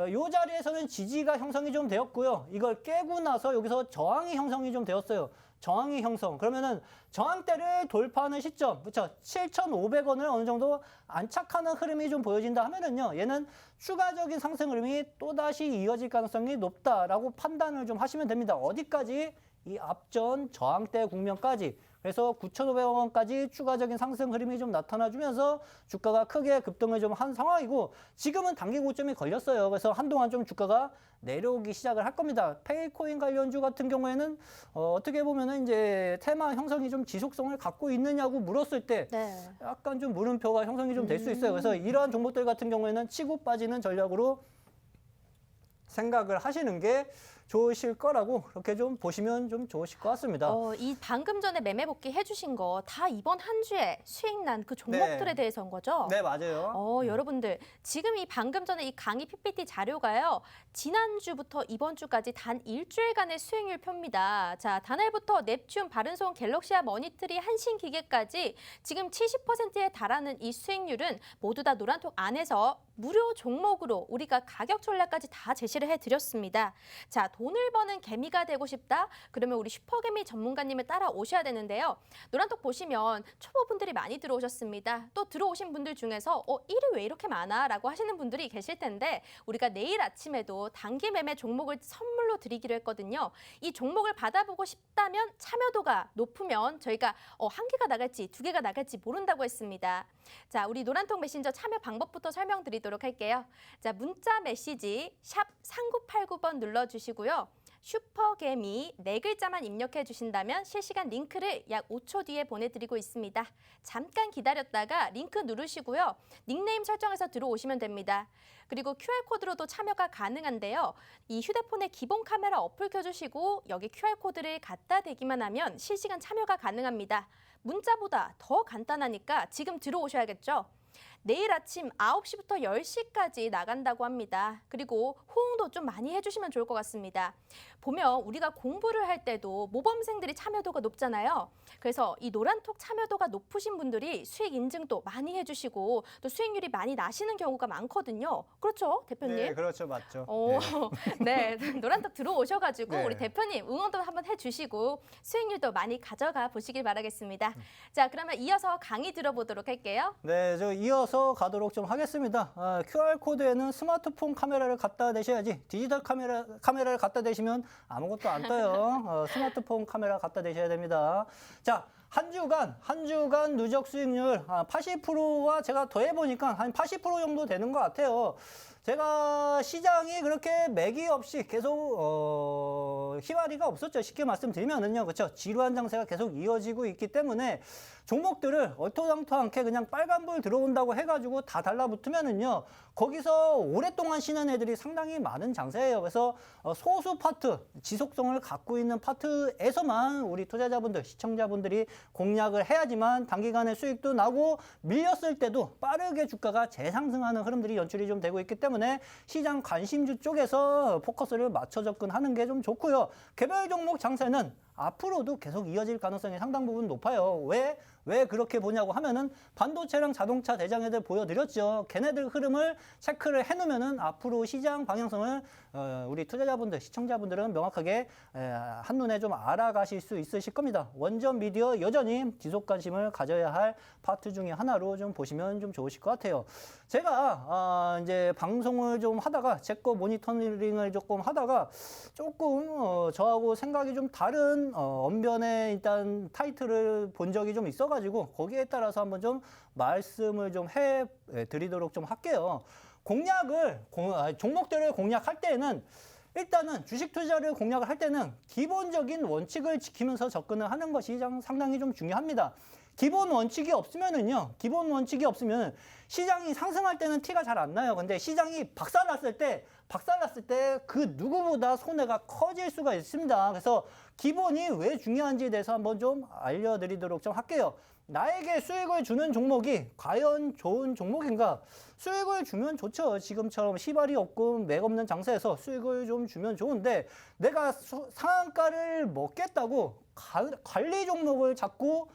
요 자리에서는 지지가 형성이 좀 되었고요. 이걸 깨고 나서 여기서 저항이 형성이 좀 되었어요. 저항이 형성. 그러면은 저항대를 돌파하는 시점, 그렇죠? 7,500원을 어느 정도 안착하는 흐름이 좀 보여진다 하면은요. 얘는 추가적인 상승 흐름이 또다시 이어질 가능성이 높다라고 판단을 좀 하시면 됩니다. 어디까지? 이 앞전 저항대 국면까지. 그래서 9,500원까지 추가적인 상승 흐름이 좀 나타나주면서 주가가 크게 급등을 좀 한 상황이고, 지금은 단기 고점이 걸렸어요. 그래서 한동안 좀 주가가 내려오기 시작을 할 겁니다. 페이코인 관련주 같은 경우에는 어떻게 보면은 이제 테마 형성이 좀 지속성을 갖고 있느냐고 물었을 때 네. 약간 좀 물음표가 형성이 좀 될 수 있어요. 그래서 이러한 종목들 같은 경우에는 치고 빠지는 전략으로 생각을 하시는 게 좋으실 거라고 그렇게 좀 보시면 좀 좋으실 것 같습니다. 이 방금 전에 매매 복귀 해주신 거 다 이번 한 주에 수익 난 그 종목들에 네. 대해서인 거죠? 네, 맞아요. 여러분들 지금 이 방금 전에 이 강의 PPT 자료가요. 지난주부터 이번 주까지 단 일주일간의 수익률 표입니다. 자, 단알부터 넵튠, 바른손, 갤럭시아 머니터리, 한신기계까지 지금 70%에 달하는 이 수익률은 모두 다 노란톡 안에서 무료 종목으로 우리가 가격 전략까지 다 제시를 해드렸습니다. 자, 돈을 버는 개미가 되고 싶다? 그러면 우리 슈퍼개미 전문가님을 따라오셔야 되는데요. 노란톡 보시면 초보분들이 많이 들어오셨습니다. 또 들어오신 분들 중에서 일이 왜 이렇게 많아? 라고 하시는 분들이 계실 텐데 우리가 내일 아침에도 단기 매매 종목을 선물로 드리기로 했거든요. 이 종목을 받아보고 싶다면 참여도가 높으면 저희가 한 개가 나갈지 두 개가 나갈지 모른다고 했습니다. 자, 우리 노란톡 메신저 참여 방법부터 설명드리도록 알려드리도록 할게요. 자, 문자 메시지 샵 3989번 눌러주시고요. 슈퍼개미 4글자만 입력해 주신다면 실시간 링크를 약 5초 뒤에 보내드리고 있습니다. 잠깐 기다렸다가 링크 누르시고요. 닉네임 설정해서 들어오시면 됩니다. 그리고 QR코드로도 참여가 가능한데요. 이 휴대폰의 기본 카메라 어플 켜주시고 여기 QR코드를 갖다 대기만 하면 실시간 참여가 가능합니다. 문자보다 더 간단하니까 지금 들어오셔야겠죠? 내일 아침 9시부터 10시까지 나간다고 합니다. 그리고 호응도 좀 많이 해주시면 좋을 것 같습니다. 보면 우리가 공부를 할 때도 모범생들이 참여도가 높잖아요. 그래서 이 노란톡 참여도가 높으신 분들이 수익 인증도 많이 해주시고 또 수익률이 많이 나시는 경우가 많거든요. 그렇죠, 대표님? 네, 그렇죠. 맞죠. 네, 노란톡 들어오셔가지고 네. 우리 대표님 응원도 한번 해주시고 수익률도 많이 가져가 보시길 바라겠습니다. 자, 그러면 이어서 강의 들어보도록 할게요. 네, 저 이어서 가도록 좀 하겠습니다. QR코드에는 스마트폰 카메라를 갖다 대셔야지 디지털 카메라를 갖다 대시면 아무것도 안 떠요. 스마트폰 카메라 갖다 대셔야 됩니다. 자, 한 주간 누적 수익률 80%와 제가 더해보니까 한 80% 정도 되는 것 같아요. 제가 시장이 그렇게 매기 없이 계속 희화리가 없었죠. 쉽게 말씀드리면은요, 그렇죠? 지루한 장세가 계속 이어지고 있기 때문에 종목들을 얼토당토않게 그냥 빨간불 들어온다고 해가지고 다 달라붙으면은요, 거기서 오랫동안 쉬는 애들이 상당히 많은 장세예요. 그래서 소수 파트, 지속성을 갖고 있는 파트에서만 우리 투자자분들, 시청자분들이 공략을 해야지만 단기간에 수익도 나고 밀렸을 때도 빠르게 주가가 재상승하는 흐름들이 연출이 좀 되고 있기 때문에 시장 관심주 쪽에서 포커스를 맞춰 접근하는 게 좀 좋고요. 개별 종목 장세는 앞으로도 계속 이어질 가능성이 상당 부분 높아요. 왜 그렇게 보냐고 하면은 반도체랑 자동차 대장애들 보여드렸죠. 걔네들 흐름을 체크를 해놓으면은 앞으로 시장 방향성을 우리 투자자분들, 시청자분들은 명확하게 한눈에 좀 알아가실 수 있으실 겁니다. 원전 미디어 여전히 지속 관심을 가져야 할 파트 중에 하나로 좀 보시면 좀 좋으실 것 같아요. 제가 이제 방송을 좀 하다가 제 거 모니터링을 조금 하다가 조금 저하고 생각이 좀 다른 언변의 일단 타이틀을 본 적이 좀 있어가지고 거기에 따라서 한번 좀 말씀을 좀 해드리도록 좀 할게요. 종목들을 공략할 때는 일단은 주식 투자를 공략을 할 때는 기본적인 원칙을 지키면서 접근을 하는 것이 상당히 좀 중요합니다. 기본 원칙이 없으면 시장이 상승할 때는 티가 잘 안 나요. 근데 시장이 박살났을 때 그 누구보다 손해가 커질 수가 있습니다. 그래서 기본이 왜 중요한지에 대해서 한번 좀 알려드리도록 좀 할게요. 나에게 수익을 주는 종목이 과연 좋은 종목인가? 수익을 주면 좋죠. 지금처럼 시발이 없고 맥 없는 장세에서 수익을 좀 주면 좋은데 내가 상한가를 먹겠다고 관리 종목을 자꾸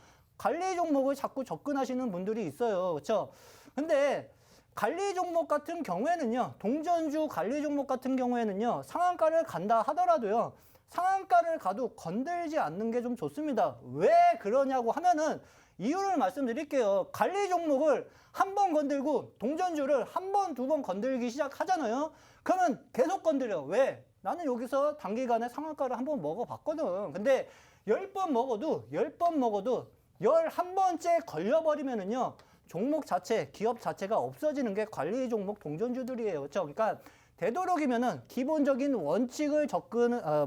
접근하시는 분들이 있어요. 그렇죠? 근데 관리 종목 같은 경우에는요, 동전주 관리 종목 같은 경우에는요, 상한가를 간다 하더라도요, 상한가를 가도 건들지 않는 게 좀 좋습니다. 왜 그러냐고 하면은 이유를 말씀드릴게요. 관리 종목을 한 번 건들고 동전주를 한 번, 두 번 건들기 시작하잖아요. 그러면 계속 건드려. 왜? 나는 여기서 단기간에 상한가를 한 번 먹어봤거든. 근데 10번 먹어도 11번째 걸려버리면은요, 종목 자체, 기업 자체가 없어지는 게 관리 종목 동전주들이에요. 그렇죠? 그러니까 되도록이면은 기본적인 원칙을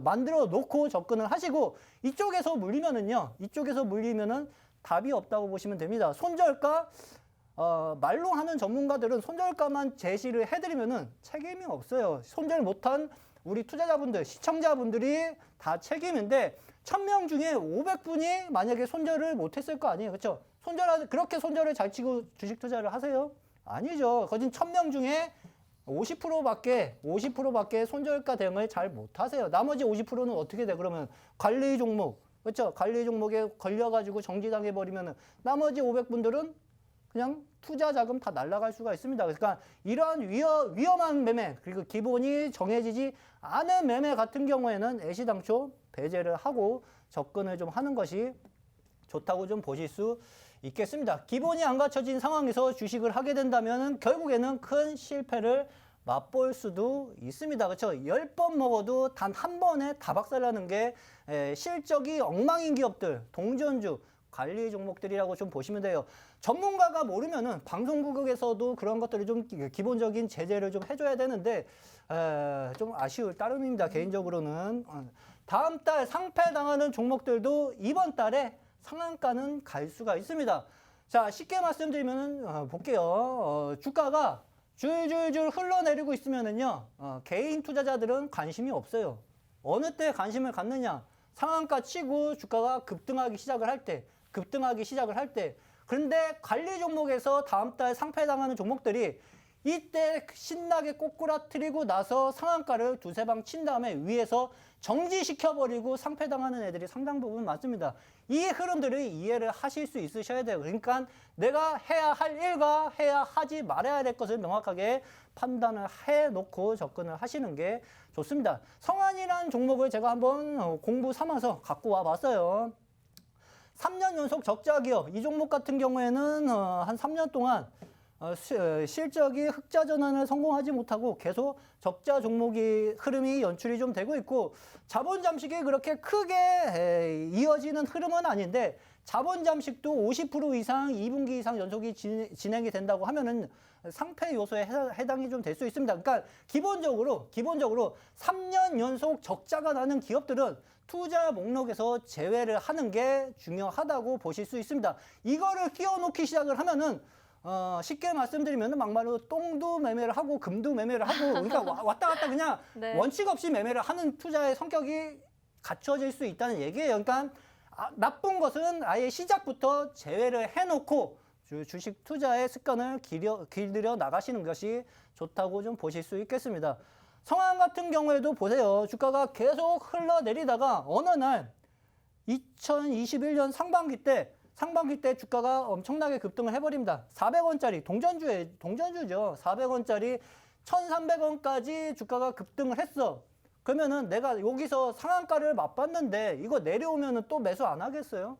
만들어 놓고 접근을 하시고 이쪽에서 물리면은 답이 없다고 보시면 됩니다. 손절가, 말로 하는 전문가들은 손절가만 제시를 해드리면은 책임이 없어요. 손절 못한 우리 투자자분들, 시청자분들이 다 책임인데 1000명 중에 500분이 만약에 손절을 못했을 거 아니에요. 그렇죠? 그렇게 손절을 잘 치고 주식 투자를 하세요? 아니죠. 거진 1000명 중에 50%밖에 손절가 대응을 잘 못하세요. 나머지 50%는 어떻게 돼? 그러면 관리 종목, 그렇죠? 관리 종목에 걸려가지고 정지당해버리면 나머지 500분들은 그냥 투자 자금 다 날아갈 수가 있습니다. 그러니까 이러한 위험한 매매, 그리고 기본이 정해지지 않은 매매 같은 경우에는 애시당초 배제를 하고 접근을 좀 하는 것이 좋다고 좀 보실 수 있겠습니다. 기본이 안 갖춰진 상황에서 주식을 하게 된다면 결국에는 큰 실패를 맛볼 수도 있습니다. 그렇죠? 10번 먹어도 단 한 번에 다 박살나는 게 실적이 엉망인 기업들, 동전주, 관리 종목들이라고 좀 보시면 돼요. 전문가가 모르면은 방송국에서도 그런 것들을 좀 기본적인 제재를 좀 해줘야 되는데 좀 아쉬울 따름입니다. 개인적으로는. 다음 달 상패당하는 종목들도 이번 달에 상한가는 갈 수가 있습니다. 자, 쉽게 말씀드리면 볼게요. 주가가 줄줄줄 흘러내리고 있으면은요, 개인 투자자들은 관심이 없어요. 어느 때 관심을 갖느냐? 상한가 치고 주가가 급등하기 시작을 할 때. 그런데 관리 종목에서 다음 달 상패당하는 종목들이 이때 신나게 꼬꾸라뜨리고 나서 상한가를 두세 방 친 다음에 위에서 정지시켜버리고 상패당하는 애들이 상당 부분 많습니다. 이 흐름들을 이해를 하실 수 있으셔야 돼요. 그러니까 내가 해야 할 일과 해야 하지 말아야 될 것을 명확하게 판단을 해놓고 접근을 하시는 게 좋습니다. 성안이라는 종목을 제가 한번 공부 삼아서 갖고 와봤어요. 3년 연속 적자 기업, 이 종목 같은 경우에는 한 3년 동안 실적이 흑자 전환을 성공하지 못하고 계속 적자 종목이 흐름이 연출이 좀 되고 있고 자본 잠식이 그렇게 크게 이어지는 흐름은 아닌데 자본 잠식도 50% 이상 2분기 이상 연속이 진행이 된다고 하면은 상패 요소에 해당이 좀 될 수 있습니다. 그러니까 기본적으로 3년 연속 적자가 나는 기업들은 투자 목록에서 제외를 하는 게 중요하다고 보실 수 있습니다. 이거를 끼워놓기 시작을 하면은 쉽게 말씀드리면 막말로 똥도 매매를 하고 금도 매매를 하고 그러니까 왔다 갔다 그냥 네. 원칙 없이 매매를 하는 투자의 성격이 갖춰질 수 있다는 얘기예요. 그러니까 나쁜 것은 아예 시작부터 제외를 해놓고 주식 투자의 습관을 길들여 나가시는 것이 좋다고 좀 보실 수 있겠습니다. 성안 같은 경우에도 보세요. 주가가 계속 흘러내리다가 어느 날 2021년 상반기 때 주가가 엄청나게 급등을 해버립니다. 400원짜리 동전주죠. 400원짜리 1,300원까지 주가가 급등을 했어. 그러면은 내가 여기서 상한가를 맛봤는데 이거 내려오면은 또 매수 안 하겠어요?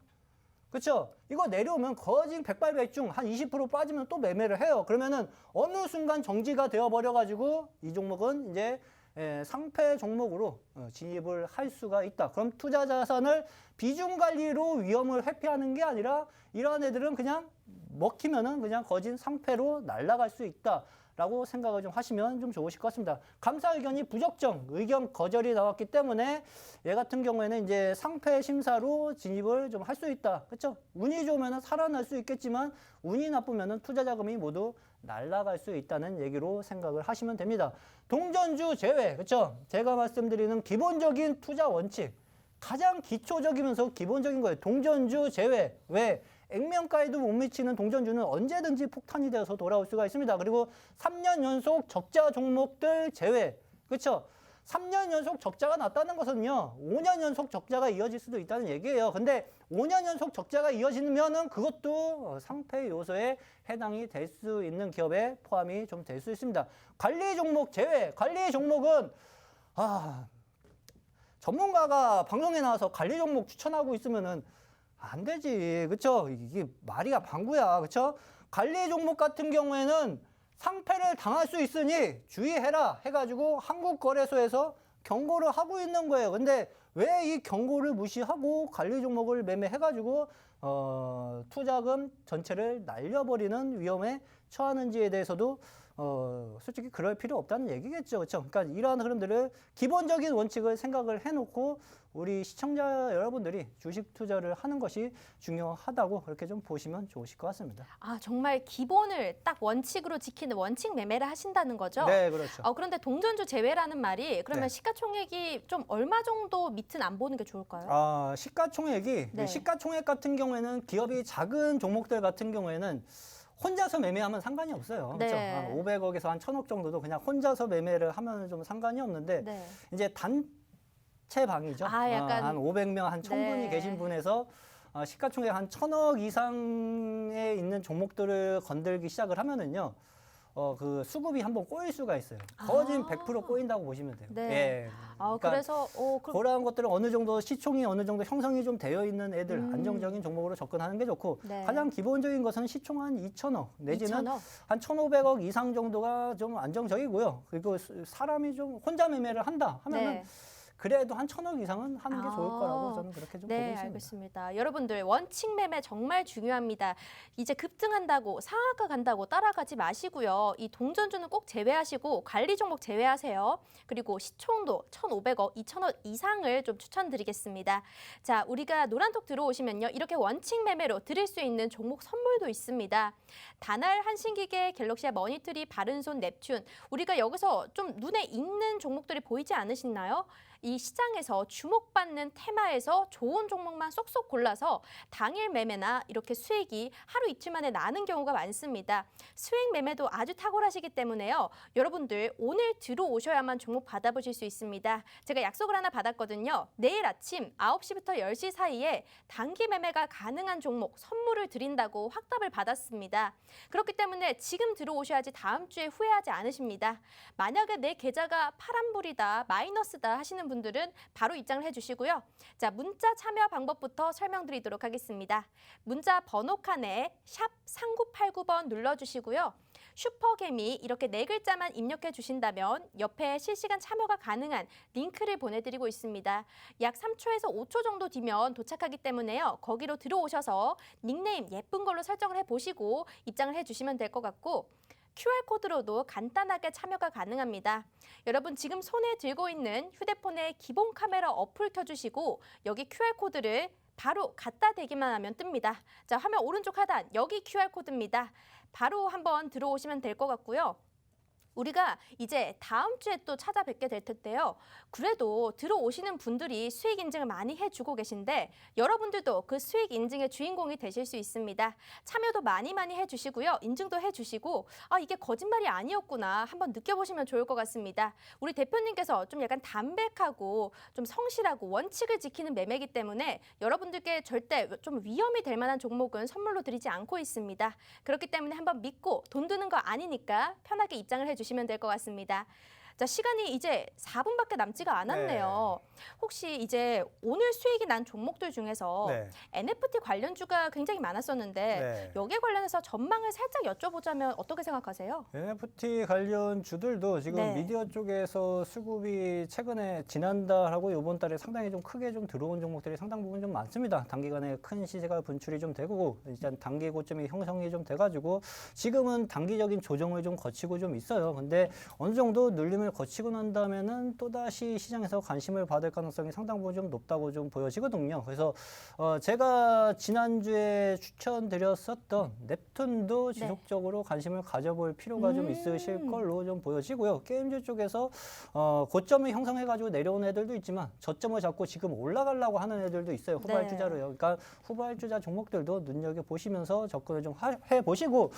그렇죠? 이거 내려오면 거진 백발백중 한 20% 빠지면 또 매매를 해요. 그러면은 어느 순간 정지가 되어버려가지고 이 종목은 이제 상패 종목으로 진입을 할 수가 있다. 그럼 투자 자산을 비중 관리로 위험을 회피하는 게 아니라 이러한 애들은 그냥 먹히면은 그냥 거진 상패로 날아갈 수 있다. 라고 생각을 좀 하시면 좀 좋으실 것 같습니다. 감사 의견이 부적정, 의견 거절이 나왔기 때문에 얘 같은 경우에는 이제 상패 심사로 진입을 좀 할 수 있다. 그렇죠? 운이 좋으면 살아날 수 있겠지만 운이 나쁘면 투자 자금이 모두 날아갈 수 있다는 얘기로 생각을 하시면 됩니다. 동전주 제외, 그렇죠? 제가 말씀드리는 기본적인 투자 원칙, 가장 기초적이면서 기본적인 거예요. 동전주 제외. 왜? 액면가에도 못 미치는 동전주는 언제든지 폭탄이 되어서 돌아올 수가 있습니다. 그리고 3년 연속 적자 종목들 제외. 그렇죠? 3년 연속 적자가 났다는 것은요. 5년 연속 적자가 이어질 수도 있다는 얘기예요. 근데 5년 연속 적자가 이어지면은 그것도 상패 요소에 해당이 될 수 있는 기업에 포함이 좀 될 수 있습니다. 관리 종목 제외. 관리 종목은 전문가가 방송에 나와서 관리 종목 추천하고 있으면은 안 되지. 그쵸? 이게 말이야 방구야. 그쵸? 관리 종목 같은 경우에는 상패를 당할 수 있으니 주의해라 해가지고 한국거래소에서 경고를 하고 있는 거예요. 근데 왜 이 경고를 무시하고 관리 종목을 매매해가지고 투자금 전체를 날려버리는 위험에 처하는지에 대해서도 솔직히 그럴 필요 없다는 얘기겠죠. 그렇죠? 그러니까 이러한 흐름들을 기본적인 원칙을 생각을 해놓고 우리 시청자 여러분들이 주식 투자를 하는 것이 중요하다고 그렇게 좀 보시면 좋으실 것 같습니다. 정말 기본을 딱 원칙으로 지키는 원칙 매매를 하신다는 거죠? 네, 그렇죠. 그런데 동전주 제외라는 말이 그러면 네. 시가총액이 좀 얼마 정도 밑은 안 보는 게 좋을까요? 시가총액이 네. 시가총액 같은 경우에는 기업이 작은 종목들 같은 경우에는 혼자서 매매하면 상관이 없어요. 네. 그렇죠? 한 500억에서 한 1,000억 정도도 그냥 혼자서 매매를 하면 좀 상관이 없는데 네. 이제 단체방이죠. 약간 한 500명, 한 1,000분이 네. 계신 분에서 시가총액 한 1,000억 이상에 있는 종목들을 건들기 시작을 하면은요. 그 수급이 한번 꼬일 수가 있어요. 거진 100% 꼬인다고 보시면 돼요. 네. 예. 그러니까 그래서 그러한 것들은 어느 정도 시총이 어느 정도 형성이 좀 되어 있는 애들 안정적인 종목으로 접근하는 게 좋고 네. 가장 기본적인 것은 시총 한 2,000억 내지는 2,000억? 한 1,500억 이상 정도가 좀 안정적이고요. 그리고 사람이 좀 혼자 매매를 한다 하면은 네. 그래도 한 1,000억 이상은 하는 게 좋을 거라고 저는 그렇게 좀 보고 네, 있습니다. 알겠습니다. 여러분들 원칙 매매 정말 중요합니다. 이제 급등한다고 상한가 간다고 따라가지 마시고요. 이 동전주는 꼭 제외하시고 관리 종목 제외하세요. 그리고 시총도 1,500억, 2,000억 이상을 좀 추천드리겠습니다. 자, 우리가 노란톡 들어오시면요. 이렇게 원칙 매매로 드릴 수 있는 종목 선물도 있습니다. 다날, 한신기계, 갤럭시아 머니터리, 바른손, 넵튠. 우리가 여기서 좀 눈에 익는 종목들이 보이지 않으시나요? 이 시장에서 주목받는 테마에서 좋은 종목만 쏙쏙 골라서 당일 매매나 이렇게 수익이 하루 이틀 만에 나는 경우가 많습니다. 수익 매매도 아주 탁월하시기 때문에요. 여러분들 오늘 들어오셔야만 종목 받아보실 수 있습니다. 제가 약속을 하나 받았거든요. 내일 아침 9시부터 10시 사이에 단기 매매가 가능한 종목 선물을 드린다고 확답을 받았습니다. 그렇기 때문에 지금 들어오셔야지 다음 주에 후회하지 않으십니다. 만약에 내 계좌가 파란불이다, 마이너스다 하시는 분들은 바로 입장을 해주시고요. 자, 문자 참여 방법부터 설명드리도록 하겠습니다. 문자 번호 칸에 샵 3989번 눌러주시고요. 슈퍼개미 이렇게 4글자만 입력해 주신다면 옆에 실시간 참여가 가능한 링크를 보내드리고 있습니다. 약 3초에서 5초 정도 뒤면 도착하기 때문에요. 거기로 들어오셔서 닉네임 예쁜 걸로 설정을 해보시고 입장을 해주시면 될 것 같고 QR코드로도 간단하게 참여가 가능합니다. 여러분 지금 손에 들고 있는 휴대폰에 기본 카메라 어플 켜주시고 여기 QR코드를 바로 갖다 대기만 하면 뜹니다. 자, 화면 오른쪽 하단 여기 QR코드입니다. 바로 한번 들어오시면 될 것 같고요. 우리가 이제 다음 주에 또 찾아뵙게 될 텐데요. 그래도 들어오시는 분들이 수익 인증을 많이 해주고 계신데 여러분들도 그 수익 인증의 주인공이 되실 수 있습니다. 참여도 많이 해주시고요. 인증도 해주시고 이게 거짓말이 아니었구나 한번 느껴보시면 좋을 것 같습니다. 우리 대표님께서 좀 약간 담백하고 좀 성실하고 원칙을 지키는 매매이기 때문에 여러분들께 절대 좀 위험이 될 만한 종목은 선물로 드리지 않고 있습니다. 그렇기 때문에 한번 믿고 돈 드는 거 아니니까 편하게 입장을 해주시면 될 것 같습니다. 자, 시간이 이제 4분밖에 남지가 않았네요. 혹시 이제 오늘 수익이 난 종목들 중에서 NFT 관련주가 굉장히 많았었는데 여기에 관련해서 전망을 살짝 여쭤보자면 어떻게 생각하세요? NFT 관련 주들도 지금 미디어 쪽에서 수급이 최근에 지난달하고 이번 달에 상당히 좀 크게 좀 들어온 종목들이 상당 부분 좀 많습니다. 단기간에 큰 시세가 분출이 좀 되고 일단 단기 고점이 형성이 좀 돼가지고 지금은 단기적인 조정을 좀 거치고 좀 있어요. 근데 어느 정도 눌림을 거치고 난다면은 또다시 시장에서 관심을 받을 가능성이 상당 부분 좀 높다고 좀 보여지거든요. 그래서 제가 지난주에 추천드렸었던 넵튠도 지속적으로 관심을 가져볼 필요가 좀 있으실 걸로 좀 보여지고요. 게임즈 쪽에서 고점을 형성해가지고 내려온 애들도 있지만 저점을 잡고 지금 올라가려고 하는 애들도 있어요. 후발주자로요. 그러니까 후발주자 종목들도 눈여겨보시면서 접근을 좀 해보시고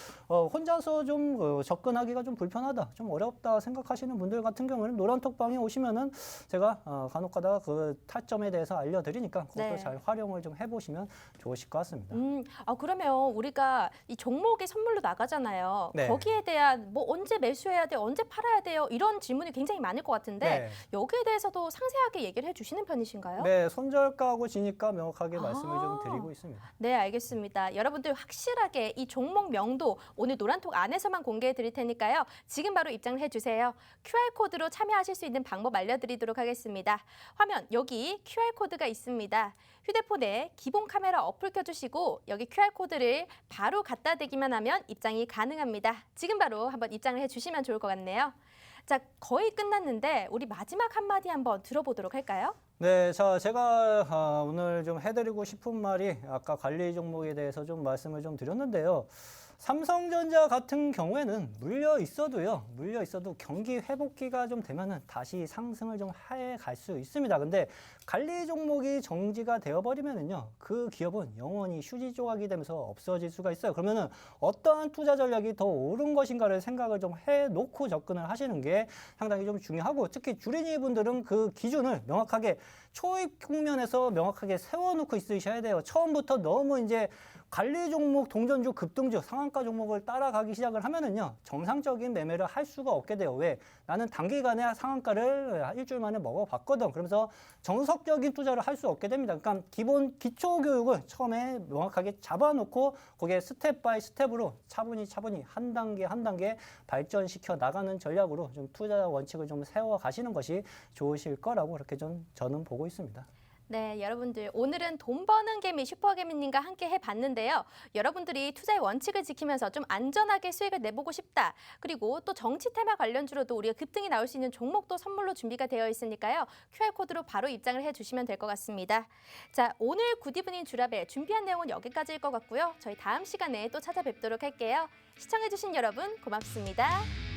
혼자서 좀 접근하기가 좀 불편하다, 좀 어렵다 생각하시는 분들 같은 경우는 노란톡방에 오시면은 제가 간혹가다 그 타점에 대해서 알려드리니까 그것도 잘 활용을 좀 해보시면 좋으실 것 같습니다. 그러면 우리가 이 종목이 선물로 나가잖아요. 거기에 대한 뭐 언제 매수해야 돼요, 언제 팔아야 돼요 이런 질문이 굉장히 많을 것 같은데 여기에 대해서도 상세하게 얘기를 해주시는 편이신가요? 네, 손절가하고 지니까 명확하게 말씀을 좀 드리고 있습니다. 네, 알겠습니다. 여러분들 확실하게 이 종목 명도 오늘 노란톡 안에서만 공개해 드릴 테니까요. 지금 바로 입장을 해주세요. QR코드로 참여하실 수 있는 방법 알려드리도록 하겠습니다. 화면 여기 QR코드가 있습니다. 휴대폰에 기본 카메라 어플 켜주시고 여기 QR코드를 바로 갖다 대기만 하면 입장이 가능합니다. 지금 바로 한번 입장을 해주시면 좋을 것 같네요. 자, 거의 끝났는데 우리 마지막 한마디 한번 들어보도록 할까요? 네, 자, 제가 오늘 좀 해드리고 싶은 말이 아까 관리 종목에 대해서 좀 말씀을 좀 드렸는데요. 삼성전자 같은 경우에는 물려 있어도 경기 회복기가 좀 되면은 다시 상승을 좀 해 갈 수 있습니다. 근데 관리 종목이 정지가 되어버리면은요, 그 기업은 영원히 휴지 조각이 되면서 없어질 수가 있어요. 그러면은 어떠한 투자 전략이 더 옳은 것인가를 생각을 좀 해놓고 접근을 하시는 게 상당히 좀 중요하고 특히 주린이 분들은 그 기준을 명확하게 초입 국면에서 명확하게 세워놓고 있으셔야 돼요. 처음부터 너무 이제 관리 종목, 동전주, 급등주, 상한가 종목을 따라가기 시작을 하면은요, 정상적인 매매를 할 수가 없게 돼요. 왜? 나는 단기간에 상한가를 일주일 만에 먹어봤거든. 그러면서 정석적인 투자를 할 수 없게 됩니다. 그러니까 기본 기초 교육을 처음에 명확하게 잡아놓고 거기에 스텝 바이 스텝으로 차분히 한 단계 한 단계 발전시켜 나가는 전략으로 좀 투자 원칙을 좀 세워 가시는 것이 좋으실 거라고 그렇게 좀 저는 보고 있습니다. 네, 여러분들 오늘은 돈 버는 개미 슈퍼개미님과 함께 해봤는데요. 여러분들이 투자의 원칙을 지키면서 좀 안전하게 수익을 내보고 싶다. 그리고 또 정치 테마 관련주로도 우리가 급등이 나올 수 있는 종목도 선물로 준비가 되어 있으니까요. QR코드로 바로 입장을 해주시면 될 것 같습니다. 자, 오늘 굿이브닝 주라벨 준비한 내용은 여기까지일 것 같고요. 저희 다음 시간에 또 찾아뵙도록 할게요. 시청해주신 여러분 고맙습니다.